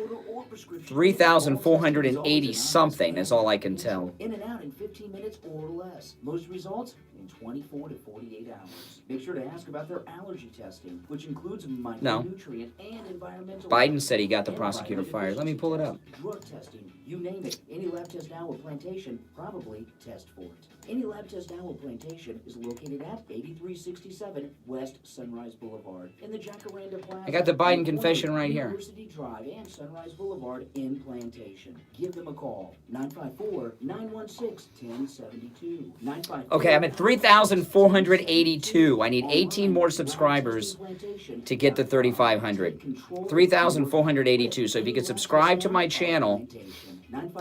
Speaker 2: 3,480 something is all I can tell.
Speaker 7: In and out in 15 minutes or less. Most results in 24 to 48 hours. Make sure to ask about their allergy testing, which includes micronutrient and environmental.
Speaker 2: Biden said he got the prosecutor fired. Let me pull it up.
Speaker 7: Drug testing, you name it. Any Lab Test Now with Plantation probably test for it. Any Lab Test Now with Plantation is located at 8367 West Sunrise Boulevard in the Jacaranda Plaza.
Speaker 2: I got the Biden confession right here.
Speaker 7: University Drive and Sunrise Boulevard in Plantation. Give them a call. 954-916-1072. 954.
Speaker 2: Okay, I'm at 3,482. I need 18 more subscribers to get to 3,500. 3,482. So if you could subscribe to my channel,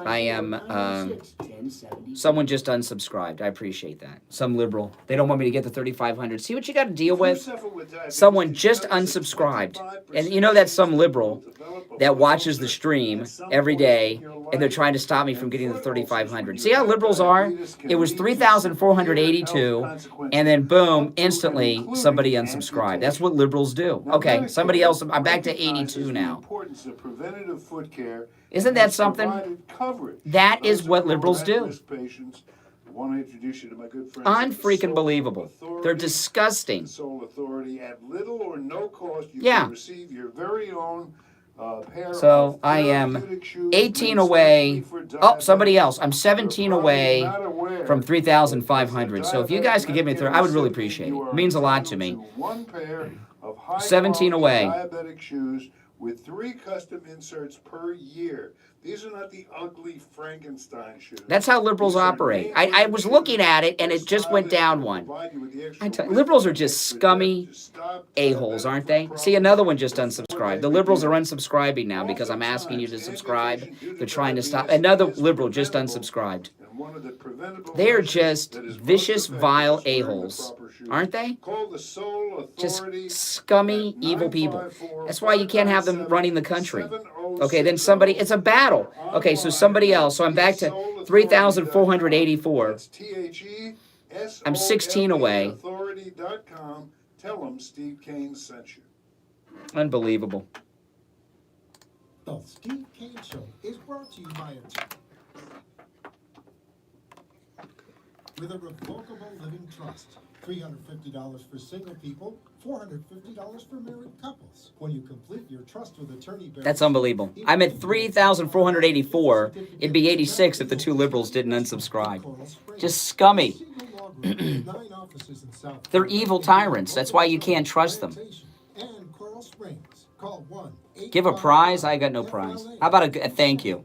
Speaker 2: I am, someone just unsubscribed. I appreciate that. Some liberal. They don't want me to get to 3,500. See what you got to deal with? Someone just unsubscribed. And you know that's some liberal that watches the stream every day, and they're trying to stop me from getting to 3,500. See how liberals are? It was 3,482, and then boom, instantly somebody unsubscribed. That's what liberals do. Okay, somebody else. I'm back to 82 now.
Speaker 10: Importance of preventative foot care.
Speaker 2: Isn't that something? That is what liberals do.
Speaker 10: I want to introduce you to my good friends.
Speaker 2: Unfreaking believable. They're disgusting.
Speaker 10: Soul Authority at little or no cost. You
Speaker 2: Yeah.
Speaker 10: can receive your very own pair
Speaker 2: So
Speaker 10: of
Speaker 2: I am
Speaker 10: therapeutic shoes
Speaker 2: 18
Speaker 10: made
Speaker 2: away.
Speaker 10: specially for
Speaker 2: Oh, somebody
Speaker 10: diabetics.
Speaker 2: else. I'm 17 away
Speaker 10: Not aware
Speaker 2: from 3,500. So if you guys could give me I would really appreciate it. It means a lot to me.
Speaker 10: one pair of high
Speaker 2: 17 away.
Speaker 10: diabetic shoes with 3 custom inserts per year. These are not the ugly Frankenstein shoes.
Speaker 2: That's how liberals operate. I was looking at it, and it just went down one. Liberals are just scummy a-holes, aren't they? See, another one just unsubscribed. The liberals are unsubscribing now because I'm asking you to subscribe. They're trying to stop. Another liberal just unsubscribed. They are just vicious, vile a-holes, aren't they? Just scummy, evil people. That's why you can't have them running the country. Okay, then somebody, it's a battle. Okay, so somebody else. So I'm back to 3,484. I'm 16 away.
Speaker 10: Tell them Steve Kane sent you.
Speaker 2: Unbelievable.
Speaker 3: The Steve Kane Show is brought to you by with a revocable living trust. $350 for single people, $450 for married couples. When you complete your trust with attorney Barry,
Speaker 2: That's unbelievable. I'm at 3,484. It'd be 86 if the two liberals didn't unsubscribe. Just scummy. They're evil tyrants. That's why you can't trust them.
Speaker 3: and Coral Springs. Call 1-855.
Speaker 2: Give a prize? I got no prize. How about a thank you?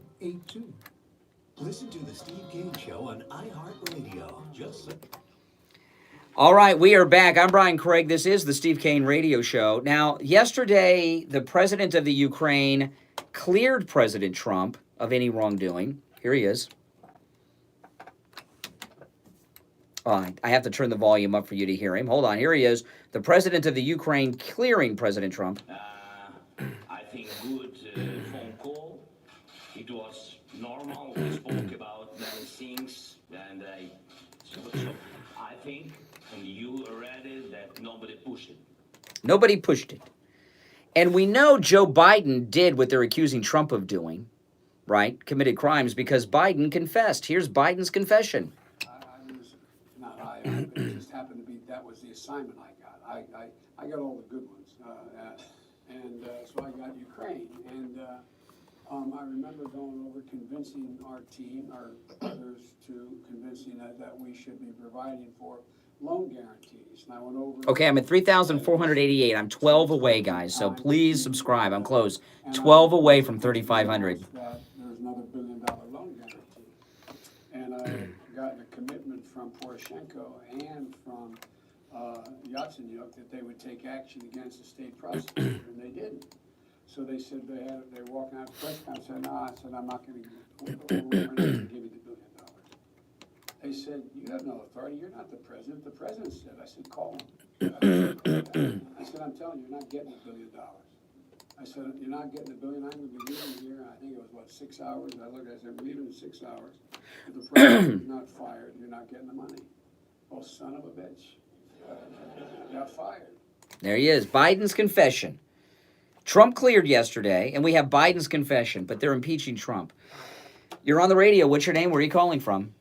Speaker 4: Listen to the Steve Kane Show on iHeartRadio. Just
Speaker 2: All right, we are back. I'm Brian Craig. This is the Steve Kane Radio Show. Now, yesterday, the president of the Ukraine cleared President Trump of any wrongdoing. Here he is. I have to turn the volume up for you to hear him. Hold on. Here he is. The president of the Ukraine clearing President Trump.
Speaker 12: I think good phone call. It was normal. We spoke about many things, and so I think, and you read it, that nobody pushed it.
Speaker 2: Nobody pushed it. And we know Joe Biden did what they're accusing Trump of doing, right? Committed crimes because Biden confessed. Here's Biden's confession.
Speaker 21: It just happened to be that was the assignment I got. I got all the good ones, so I got Ukraine, and I remember going over convincing our team, our others, to convincing that we should be providing for loan guarantees. And I went over.
Speaker 2: Okay, I'm at 3,488. I'm 12 away, guys. So please subscribe. I'm close. 12 away from 3,500.
Speaker 21: That there's another $1 billion loan guarantee, and I got a commitment from Poroshenko and from Yatsenyuk that they would take action against the state prosecutor, and they didn't. So they said they were walking out of the press conference. I said, no, I said, I'm not going to give you the $1 billion. They said, you have no authority. You're not the president. The president said. I said, call him. I said, I'm telling you, you're not getting $1 billion. I said, you're not getting $1 billion. I'm going to be leaving here. I think it was, 6 hours? I looked, I said, I'm leaving in 6 hours. If the president is not fired, you're not getting the money. Oh, son of a bitch. Got fired.
Speaker 2: There he is. Biden's confession. Trump cleared yesterday, and we have Biden's confession, but they're impeaching Trump. You're on the radio. What's your name? Where are you calling from?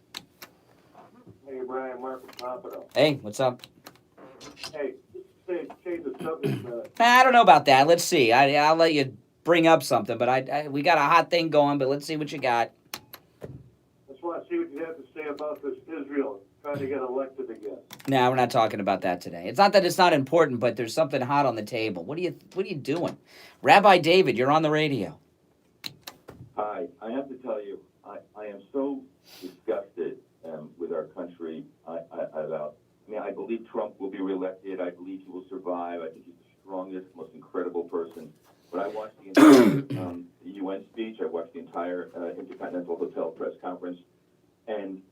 Speaker 5: Hey, Brian, Mark from Pompano.
Speaker 2: Hey, what's up?
Speaker 5: Hey, change the subject.
Speaker 2: I don't know about that. Let's see. I'll let you bring up something, but we got a hot thing going, but let's see what you got.
Speaker 5: Just want to see what you have to say about this Israel trying to get elected again.
Speaker 2: No, we're not talking about that today. It's not that it's not important, but there's something hot on the table. What are you doing? Rabbi David, you're on the radio.
Speaker 22: Hi, I have to tell you, I am so disgusted with our country I believe Trump will be reelected. I believe he will survive. I think he's the strongest, most incredible person. But I watched the entire UN speech. I watched the entire Intercontinental Hotel press conference. And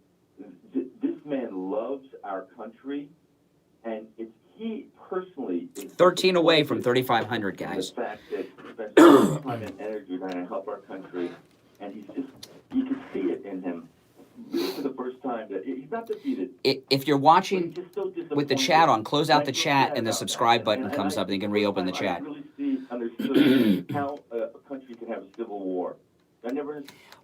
Speaker 22: this man loves our country. And he personally is
Speaker 2: 13 away from 3,500, guys.
Speaker 22: The fact that he spends so much time and energy trying to help our country. And you can see it in him. Really for the first time that he's not defeated.
Speaker 2: If you're watching with the chat on, close out the chat and the subscribe button comes up and you can reopen the chat.
Speaker 22: I really understood how a country can have a civil war.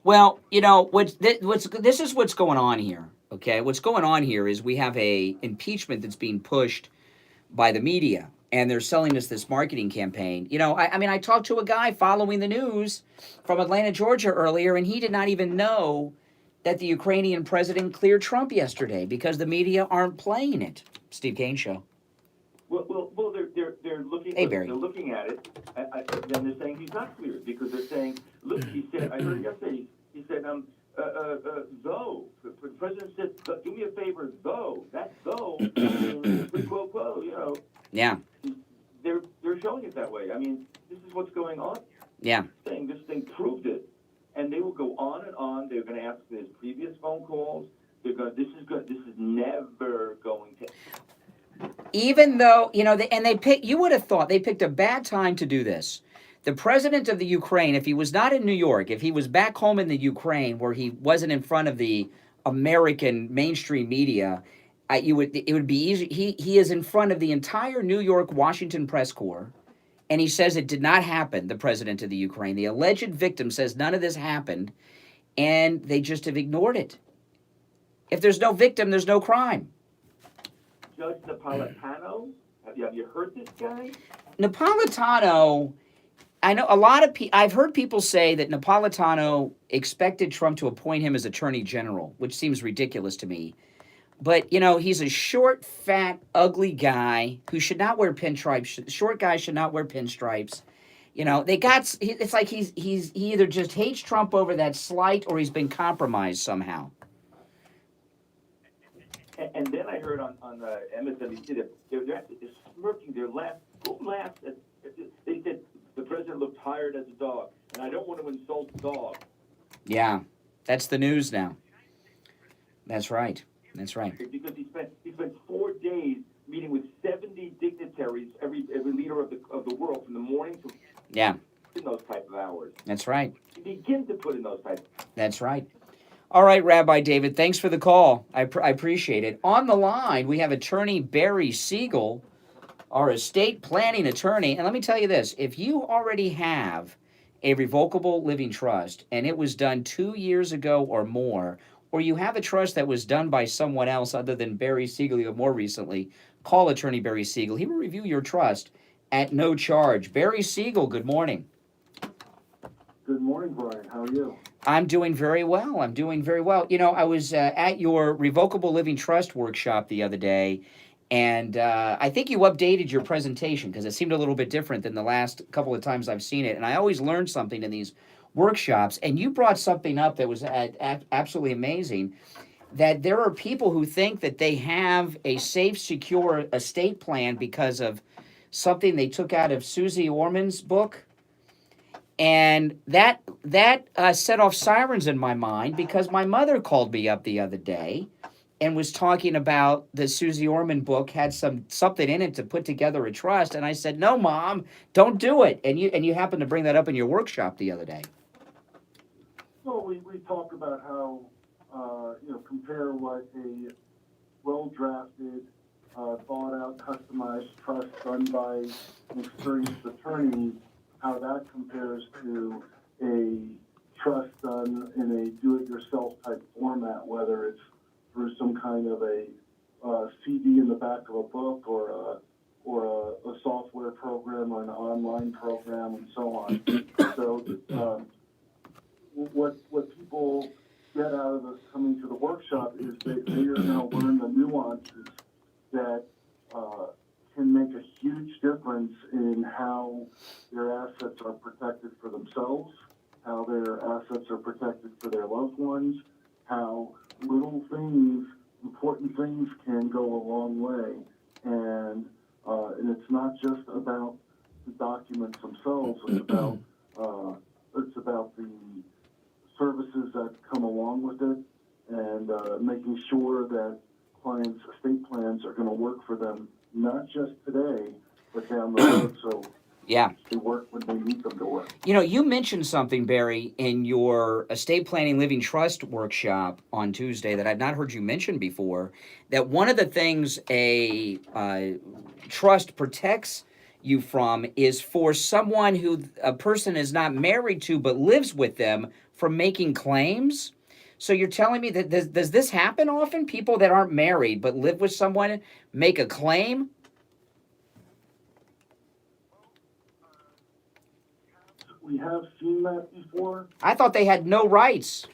Speaker 2: Well, this is what's going on here. Okay, what's going on here is we have a impeachment that's being pushed by the media, and they're selling us this marketing campaign. I talked to a guy following the news from Atlanta, Georgia earlier, and he did not even know that the Ukrainian president cleared Trump yesterday because the media aren't playing it. Steve Kane Show.
Speaker 22: Well, they're looking.
Speaker 2: Hey, Barry.
Speaker 22: They're looking at it, then they're saying he's not cleared because they're saying, look, he said. I heard yesterday. He said, though the president said, do me a favor, though that though, quid pro quo,
Speaker 2: Yeah.
Speaker 22: They're showing it that way. I mean, this is what's going on.
Speaker 2: Yeah.
Speaker 22: This thing proved it. And they will go on and on. They're going to ask his previous phone calls. This is never going to.
Speaker 2: Even though you would have thought they picked a bad time to do this. The president of the Ukraine, if he was not in New York, if he was back home in the Ukraine where he wasn't in front of the American mainstream media, it would be easy. He is in front of the entire New York, Washington press corps. And he says it did not happen, the president of the Ukraine. The alleged victim says none of this happened, and they just have ignored it. If there's no victim, there's no crime.
Speaker 22: Judge Napolitano, have you heard this guy?
Speaker 2: Napolitano, I know a lot of people, I've heard people say that Napolitano expected Trump to appoint him as attorney general, which seems ridiculous to me. But, he's a short, fat, ugly guy who should not wear pinstripes. Short guys should not wear pinstripes. It's like he either just hates Trump over that slight or he's been compromised somehow.
Speaker 22: And then I heard on MSNBC that they're smirking. They're laughing. Who laughed? They said the president looked tired as a dog. And I don't want to insult the dog.
Speaker 2: Yeah, that's the news now. That's right. That's right.
Speaker 22: Because he spent 4 days meeting with 70 dignitaries, every leader of the world, from the morning to in those type of hours.
Speaker 2: That's right.
Speaker 22: To begin to put in those type.
Speaker 2: That's right. All right, Rabbi David, thanks for the call. I appreciate it. On the line, we have attorney Barry Siegel, our estate planning attorney. And let me tell you this, if you already have a revocable living trust and it was done 2 years ago or more, or you have a trust that was done by someone else other than Barry Siegel or more recently, call attorney Barry Siegel. He will review your trust at no charge. Barry Siegel, good morning.
Speaker 5: Good morning, Brian. How are you?
Speaker 2: I'm doing very well. I was at your revocable living trust workshop the other day, and I think you updated your presentation because it seemed a little bit different than the last couple of times I've seen it. And I always learn something in these workshops, and you brought something up that was absolutely amazing, that there are people who think that they have a safe, secure estate plan because of something they took out of Susie Orman's book. And that set off sirens in my mind because my mother called me up the other day and was talking about the Susie Orman book had something in it to put together a trust, and I said, "No, Mom, don't do it." And you happened to bring that up in your workshop the other day.
Speaker 6: Well, we talk about how compare what a well-drafted, thought-out, customized trust done by an experienced attorney, how that compares to a trust done in a do-it-yourself type format, whether it's through some kind of a CD in the back of a book or a software program or an online program and so on. So what people get out of this coming to the workshop is that they are going to learn the nuances that can make a huge difference in how their assets are protected for themselves, how their assets are protected for their loved ones, how little things, important things can go a long way. And it's not just about the documents themselves, it's about the services that come along with it, and making sure that clients' estate plans are going to work for them, not just today, but down the road, so
Speaker 2: Yeah.
Speaker 6: they work when they need them to work.
Speaker 2: You know, you mentioned something, Barry, in your estate planning living trust workshop on Tuesday that I've not heard you mention before, that one of the things a trust protects you from is for someone who a person is not married to but lives with them from making claims. So you're telling me that does this happen often? People that aren't married but live with someone make a claim?
Speaker 6: We have seen that before.
Speaker 2: I thought they had no rights.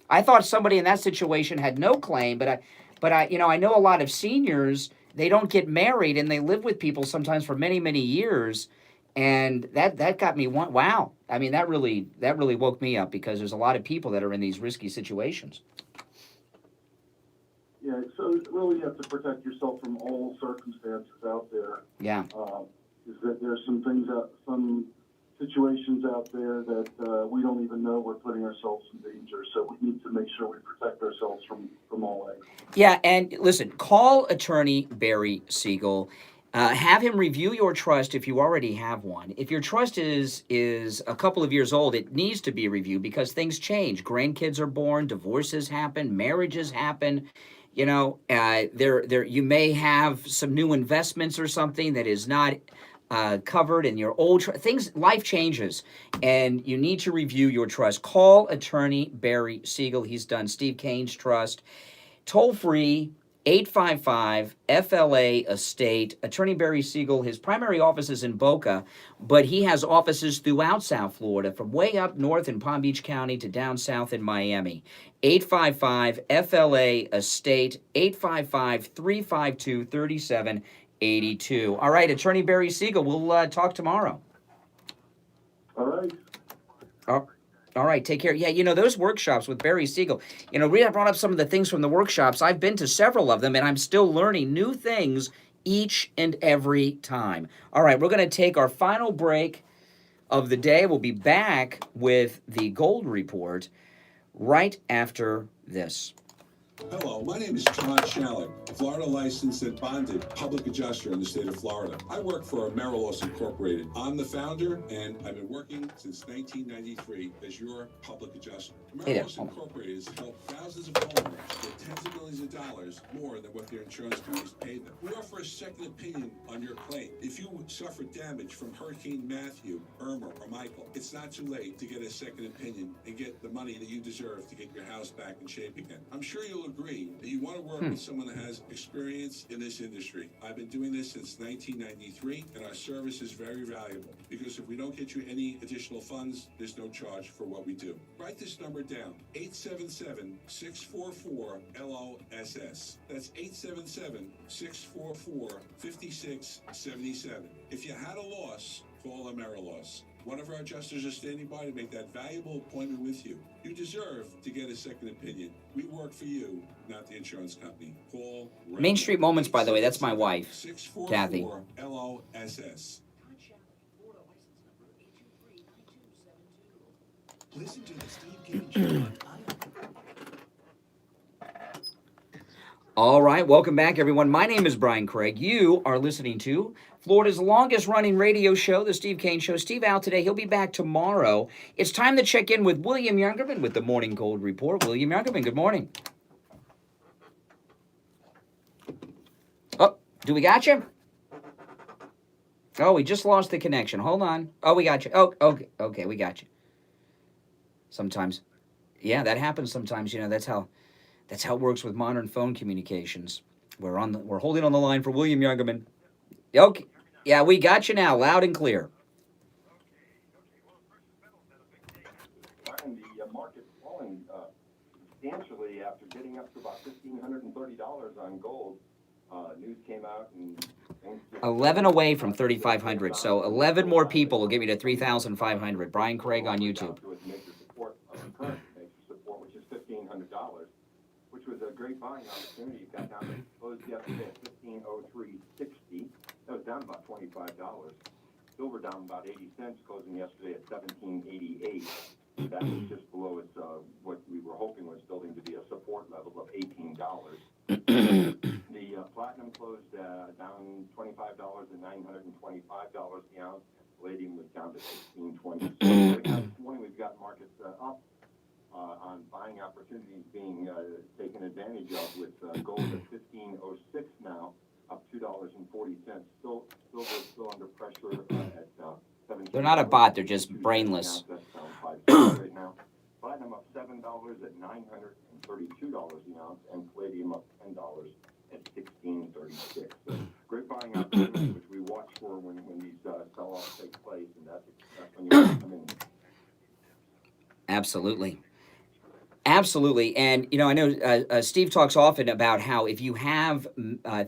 Speaker 2: I thought somebody in that situation had no claim, but I I know a lot of seniors, they don't get married and they live with people sometimes for many, many years. And that got me wow. I mean, that really woke me up because there's a lot of people that are in these risky situations.
Speaker 6: Yeah, so really you have to protect yourself from all circumstances out there.
Speaker 2: Yeah.
Speaker 6: Is that there's some situations out there that we don't even know we're putting ourselves in danger. So we need to make sure we protect ourselves from all angles.
Speaker 2: Yeah, and listen, call attorney Barry Siegel. Have him review your trust if you already have one. If your trust is a couple of years old, it needs to be reviewed because things change. Grandkids are born, divorces happen, marriages happen. You know, there you may have some new investments or something that is not covered in your old things. Life changes, and you need to review your trust. Call attorney Barry Siegel. He's done Steve Kane's trust. Toll free. 855-FLA Estate. Attorney Barry Siegel, his primary office is in Boca, but he has offices throughout South Florida, from way up north in Palm Beach County to down south in Miami. 855-FLA Estate, 855-352-3782. All right, Attorney Barry Siegel, we'll talk tomorrow.
Speaker 6: All right.
Speaker 2: All right, take care. Yeah, you know, those workshops with Barry Siegel, you know, Rita brought up some of the things from the workshops. I've been to several of them, and I'm still learning new things each and every time. All right, we're going to take our final break of the day. We'll be back with the Gold Report right after this.
Speaker 1: Hello, my name is John Shalek, Florida licensed and bonded public adjuster in the state of Florida. I work for Amerilos Incorporated. I'm the founder, and I've been working since 1993 as your public adjuster. Amerilos Incorporated has helped thousands of homeowners get tens of millions of dollars more than what their insurance companies paid them. We offer a second opinion on your claim. If you suffered damage from Hurricane Matthew, Irma, or Michael, it's not too late to get a second opinion and get the money that you deserve to get your house back in shape again. I'm sure you'll agree that you want to work with someone that has experience in this industry. I've been doing this since 1993, and our service is very valuable because if we don't get you any additional funds, there's no charge for what we do. Write this number down, 877-644-LOSS. That's 877-644-5677. If you had a loss, call Amerilos. One of our adjusters is standing by to make that valuable appointment with you. You deserve to get a second opinion. We work for you, not the insurance company. Call
Speaker 2: Main Street Moments, by the way, that's my wife, Kathy.
Speaker 1: LOSS.
Speaker 8: Listen to the Steve Giving Show on
Speaker 2: All right, welcome back, everyone. My name is Brian Craig. You are listening to Florida's longest-running radio show, The Steve Kane Show. Steve out today. He'll be back tomorrow. It's time to check in with William Youngerman with the Morning Gold Report. William Youngerman, good morning. Oh, do we got you? Oh, we just lost the connection. Hold on. Oh, we got you. Oh, okay, we got you. Sometimes. Yeah, that happens sometimes. You know, that's how it works with modern phone communications. We're holding on the line for William Youngerman. Okay. Yeah, we got you now, loud and clear.
Speaker 9: The market's falling substantially after getting up to about $1,530 on gold. News came out and
Speaker 2: 11 away from 3,500. So 11 more people will get me to 3,500. Brian Craig on YouTube.
Speaker 9: Major support, which is $1,500, which was a great buying opportunity. It got down to closed yesterday at $1503.60. That was down about $25. Silver down about 80 cents, closing yesterday at $17.88. That was just below its what we were hoping was building to be a support level of $18. The platinum closed down $25 at $925 the ounce. Palladium was down to $16.20. So right now this morning we've got markets up on buying opportunities being taken advantage of, with gold at $15.06 now, up $2.40. Silver still under pressure at
Speaker 2: They're not a bot, they're just brainless.
Speaker 9: right now. Platinum up $7 at $932 an ounce, and palladium up $10 at $16.36. So great buying opportunities, which we watch for when these sell-offs take place, and that's when you come in.
Speaker 2: Absolutely. Absolutely. And, you know, I know Steve talks often about how if you have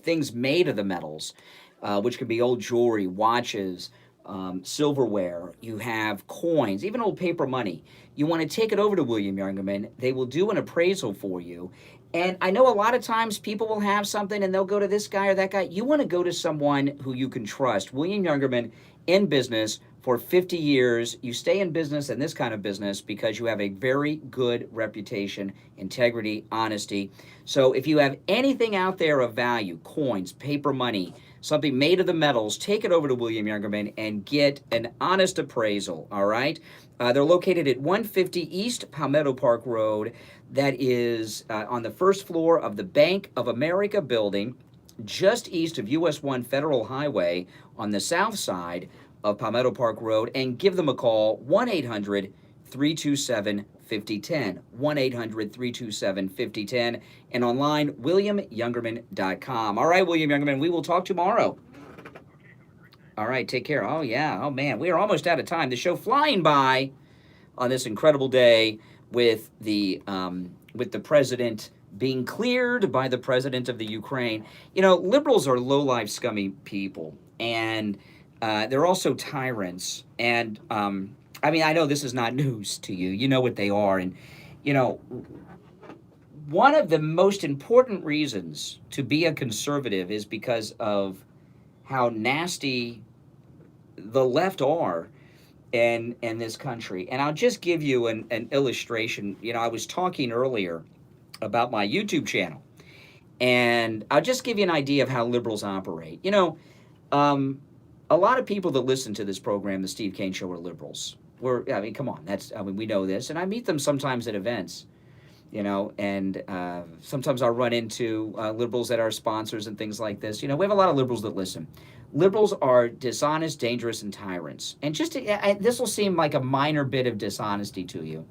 Speaker 2: things made of the metals, which could be old jewelry, watches, silverware, you have coins, even old paper money, you want to take it over to William Youngerman. They will do an appraisal for you. And I know a lot of times people will have something and they'll go to this guy or that guy. You want to go to someone who you can trust. William Youngerman, in business for 50 years. You stay in business, in this kind of business, because you have a very good reputation, integrity, honesty. So if you have anything out there of value, coins, paper money, something made of the metals, take it over to William Youngerman and get an honest appraisal, all right? They're located at 150 East Palmetto Park Road. That is on the first floor of the Bank of America building, just east of US 1 Federal Highway on the south side of Palmetto Park Road. And give them a call, 1-800-327-5010, 1-800-327-5010, and online, williamyoungerman.com. All right, William Youngerman, we will talk tomorrow. All right, take care. Oh, yeah. Oh, man, we are almost out of time. The show flying by on this incredible day with the president being cleared by the president of the Ukraine. You know, liberals are low-life, scummy people, and they're also tyrants. And, I mean, I know this is not news to you. You know what they are. And, you know, one of the most important reasons to be a conservative is because of how nasty the left are in this country. And I'll just give you an illustration. You know, I was talking earlier about my YouTube channel, and I'll just give you an idea of how liberals operate. You know, a lot of people that listen to this program, The Steve Kane Show, are liberals. I mean, come on, we know this, and I meet them sometimes at events, you know, and sometimes I'll run into liberals that are sponsors and things like this. You know, we have a lot of liberals that listen. Liberals are dishonest, dangerous, and tyrants. And just this will seem like a minor bit of dishonesty to you,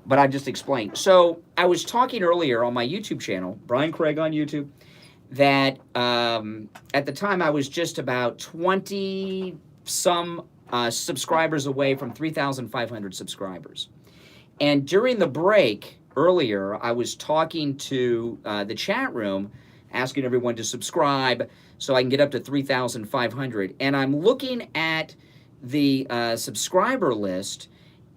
Speaker 2: but I just explained. So I was talking earlier on my YouTube channel, Brian Craig on YouTube, that at the time I was just about 20-some subscribers away from 3,500 subscribers. And during the break earlier, I was talking to the chat room, asking everyone to subscribe so I can get up to 3,500. And I'm looking at the subscriber list,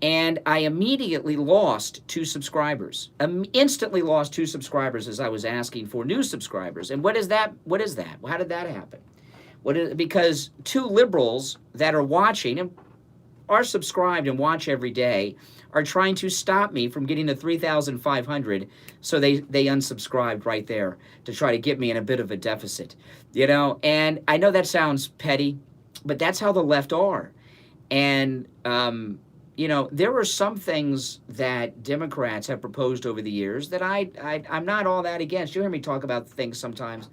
Speaker 2: and I immediately lost 2 subscribers. Instantly lost 2 subscribers as I was asking for new subscribers. And what is that? What is that? How did that happen? Because 2 liberals that are watching and are subscribed and watch every day are trying to stop me from getting to 3,500, so they unsubscribed right there to try to get me in a bit of a deficit, you know. And I know that sounds petty, but that's how the left are. And you know, there are some things that Democrats have proposed over the years that I'm not all that against. You hear me talk about things sometimes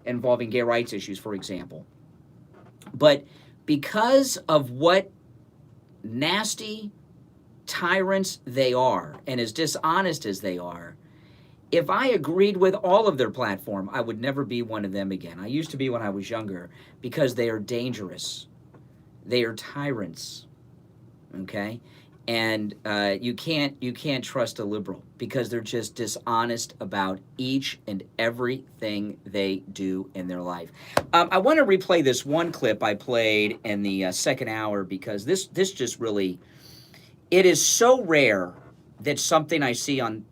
Speaker 2: involving gay rights issues, for example. But because of what nasty tyrants they are, and as dishonest as they are, if I agreed with all of their platform, I would never be one of them again. I used to be when I was younger, because they are dangerous. They are tyrants, okay? And you can't trust a liberal, because they're just dishonest about each and everything they do in their life. I want to replay this one clip I played in the second hour, because this just really, it is so rare that something I see on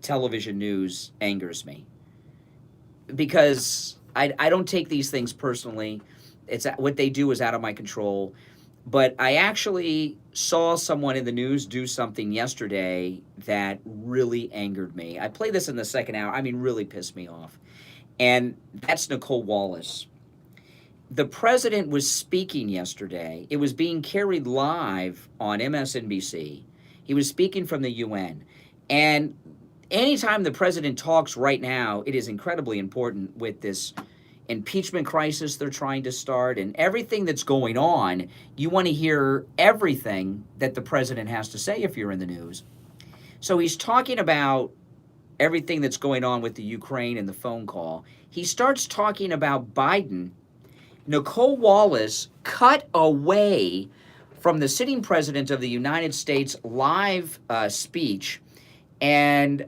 Speaker 2: television news angers me, because I don't take these things personally. It's what they do is out of my control. But I actually saw someone in the news do something yesterday that really angered me. I played this in the second hour. I mean, really pissed me off. And that's Nicolle Wallace. The president was speaking yesterday. It was being carried live on MSNBC. He was speaking from the UN. And anytime the president talks right now, it is incredibly important with this impeachment crisis they're trying to start and everything that's going on. You want to hear everything that the president has to say if you're in the news. So he's talking about everything that's going on with the Ukraine and the phone call. He starts talking about Biden. Nicolle Wallace cut away from the sitting president of the United States live speech, and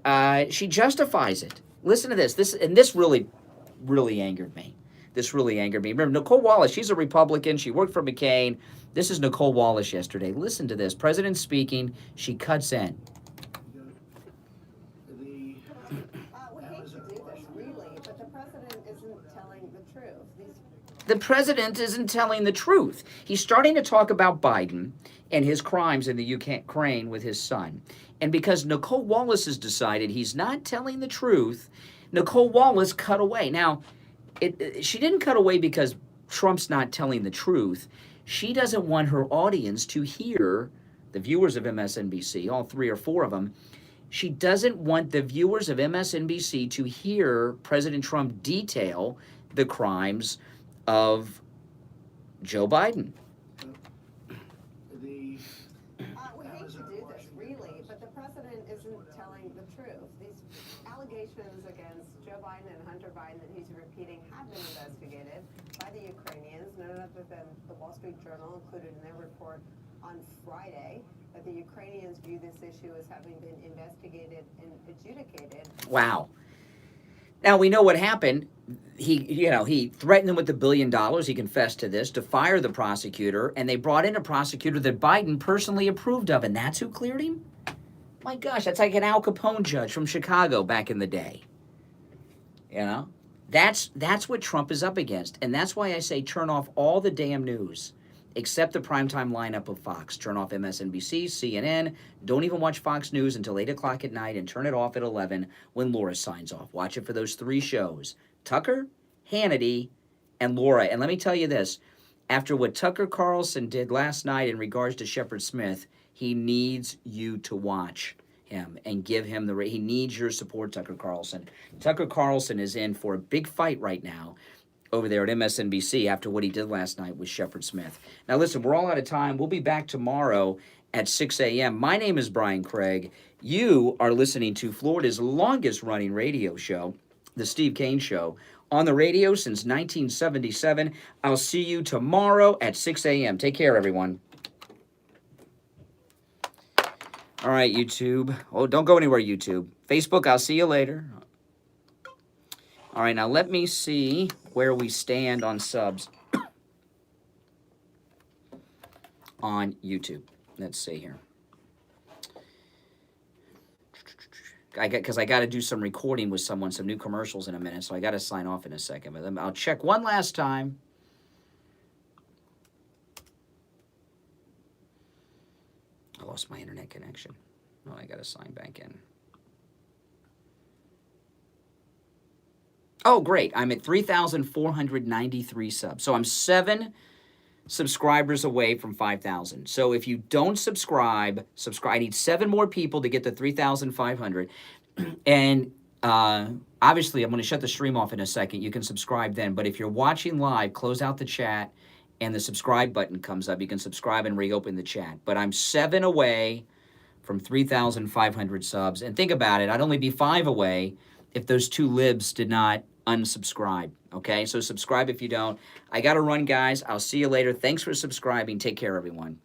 Speaker 2: she justifies it. Listen to this. This really angered me. This really angered me. Remember, Nicolle Wallace, she's a Republican. She worked for McCain. This is Nicolle Wallace yesterday. Listen to this. President speaking. She cuts in.
Speaker 11: We hate to do this, really, but the president isn't telling the truth.
Speaker 2: The president isn't telling the truth. He's starting to talk about Biden and his crimes in the Ukraine with his son. And because Nicolle Wallace has decided he's not telling the truth, Nicolle Wallace cut away. Now, she didn't cut away because Trump's not telling the truth. She doesn't want her audience to hear, the viewers of MSNBC, all 3 or 4 of them, she doesn't want the viewers of MSNBC to hear President Trump detail the crimes of Joe Biden.
Speaker 11: We hate to do this, really, but the president isn't telling the truth. These allegations against Joe Biden and Hunter Biden that he's repeating have been investigated by the Ukrainians, none other than the Wall Street Journal included in their report on Friday that the Ukrainians view this issue as having been investigated and adjudicated.
Speaker 2: Wow. Now, we know what happened. He threatened them with $1 billion. He confessed to this, to fire the prosecutor, and they brought in a prosecutor that Biden personally approved of, and that's who cleared him? My gosh, that's like an Al Capone judge from Chicago back in the day. You know? That's what Trump is up against, and that's why I say turn off all the damn news, except the primetime lineup of Fox. Turn off MSNBC, CNN. Don't even watch Fox News until 8 o'clock at night, and turn it off at 11 when Laura signs off. Watch it for those 3 shows. Tucker, Hannity, and Laura. And let me tell you this. After what Tucker Carlson did last night in regards to Shepard Smith, he needs you to watch him and give him he needs your support, Tucker Carlson. Tucker Carlson is in for a big fight right now over there at MSNBC after what he did last night with Shepard Smith. Now listen, we're all out of time. We'll be back tomorrow at 6 a.m. My name is Brian Craig. You are listening to Florida's longest running radio show, The Steve Kane Show, on the radio since 1977. I'll see you tomorrow at 6 a.m. Take care, everyone. All right, YouTube. Oh, don't go anywhere, YouTube. Facebook, I'll see you later. All right, now let me see where we stand on subs on YouTube. Let's see here. Because I got to do some recording with someone, some new commercials in a minute, so I got to sign off in a second. But I'll check one last time. I lost my internet connection. Oh, I got to sign back in. Oh, great. I'm at 3,493 subs. So I'm 7 subscribers away from 5,000. So if you don't subscribe, I need 7 more people to get to 3,500. And obviously, I'm going to shut the stream off in a second. You can subscribe then. But if you're watching live, close out the chat and the subscribe button comes up. You can subscribe and reopen the chat. But I'm 7 away from 3,500 subs. And think about it. I'd only be 5 away if those 2 libs did not unsubscribe. Okay, so subscribe if you don't. I got to run, guys. I'll see you later. Thanks for subscribing. Take care, everyone.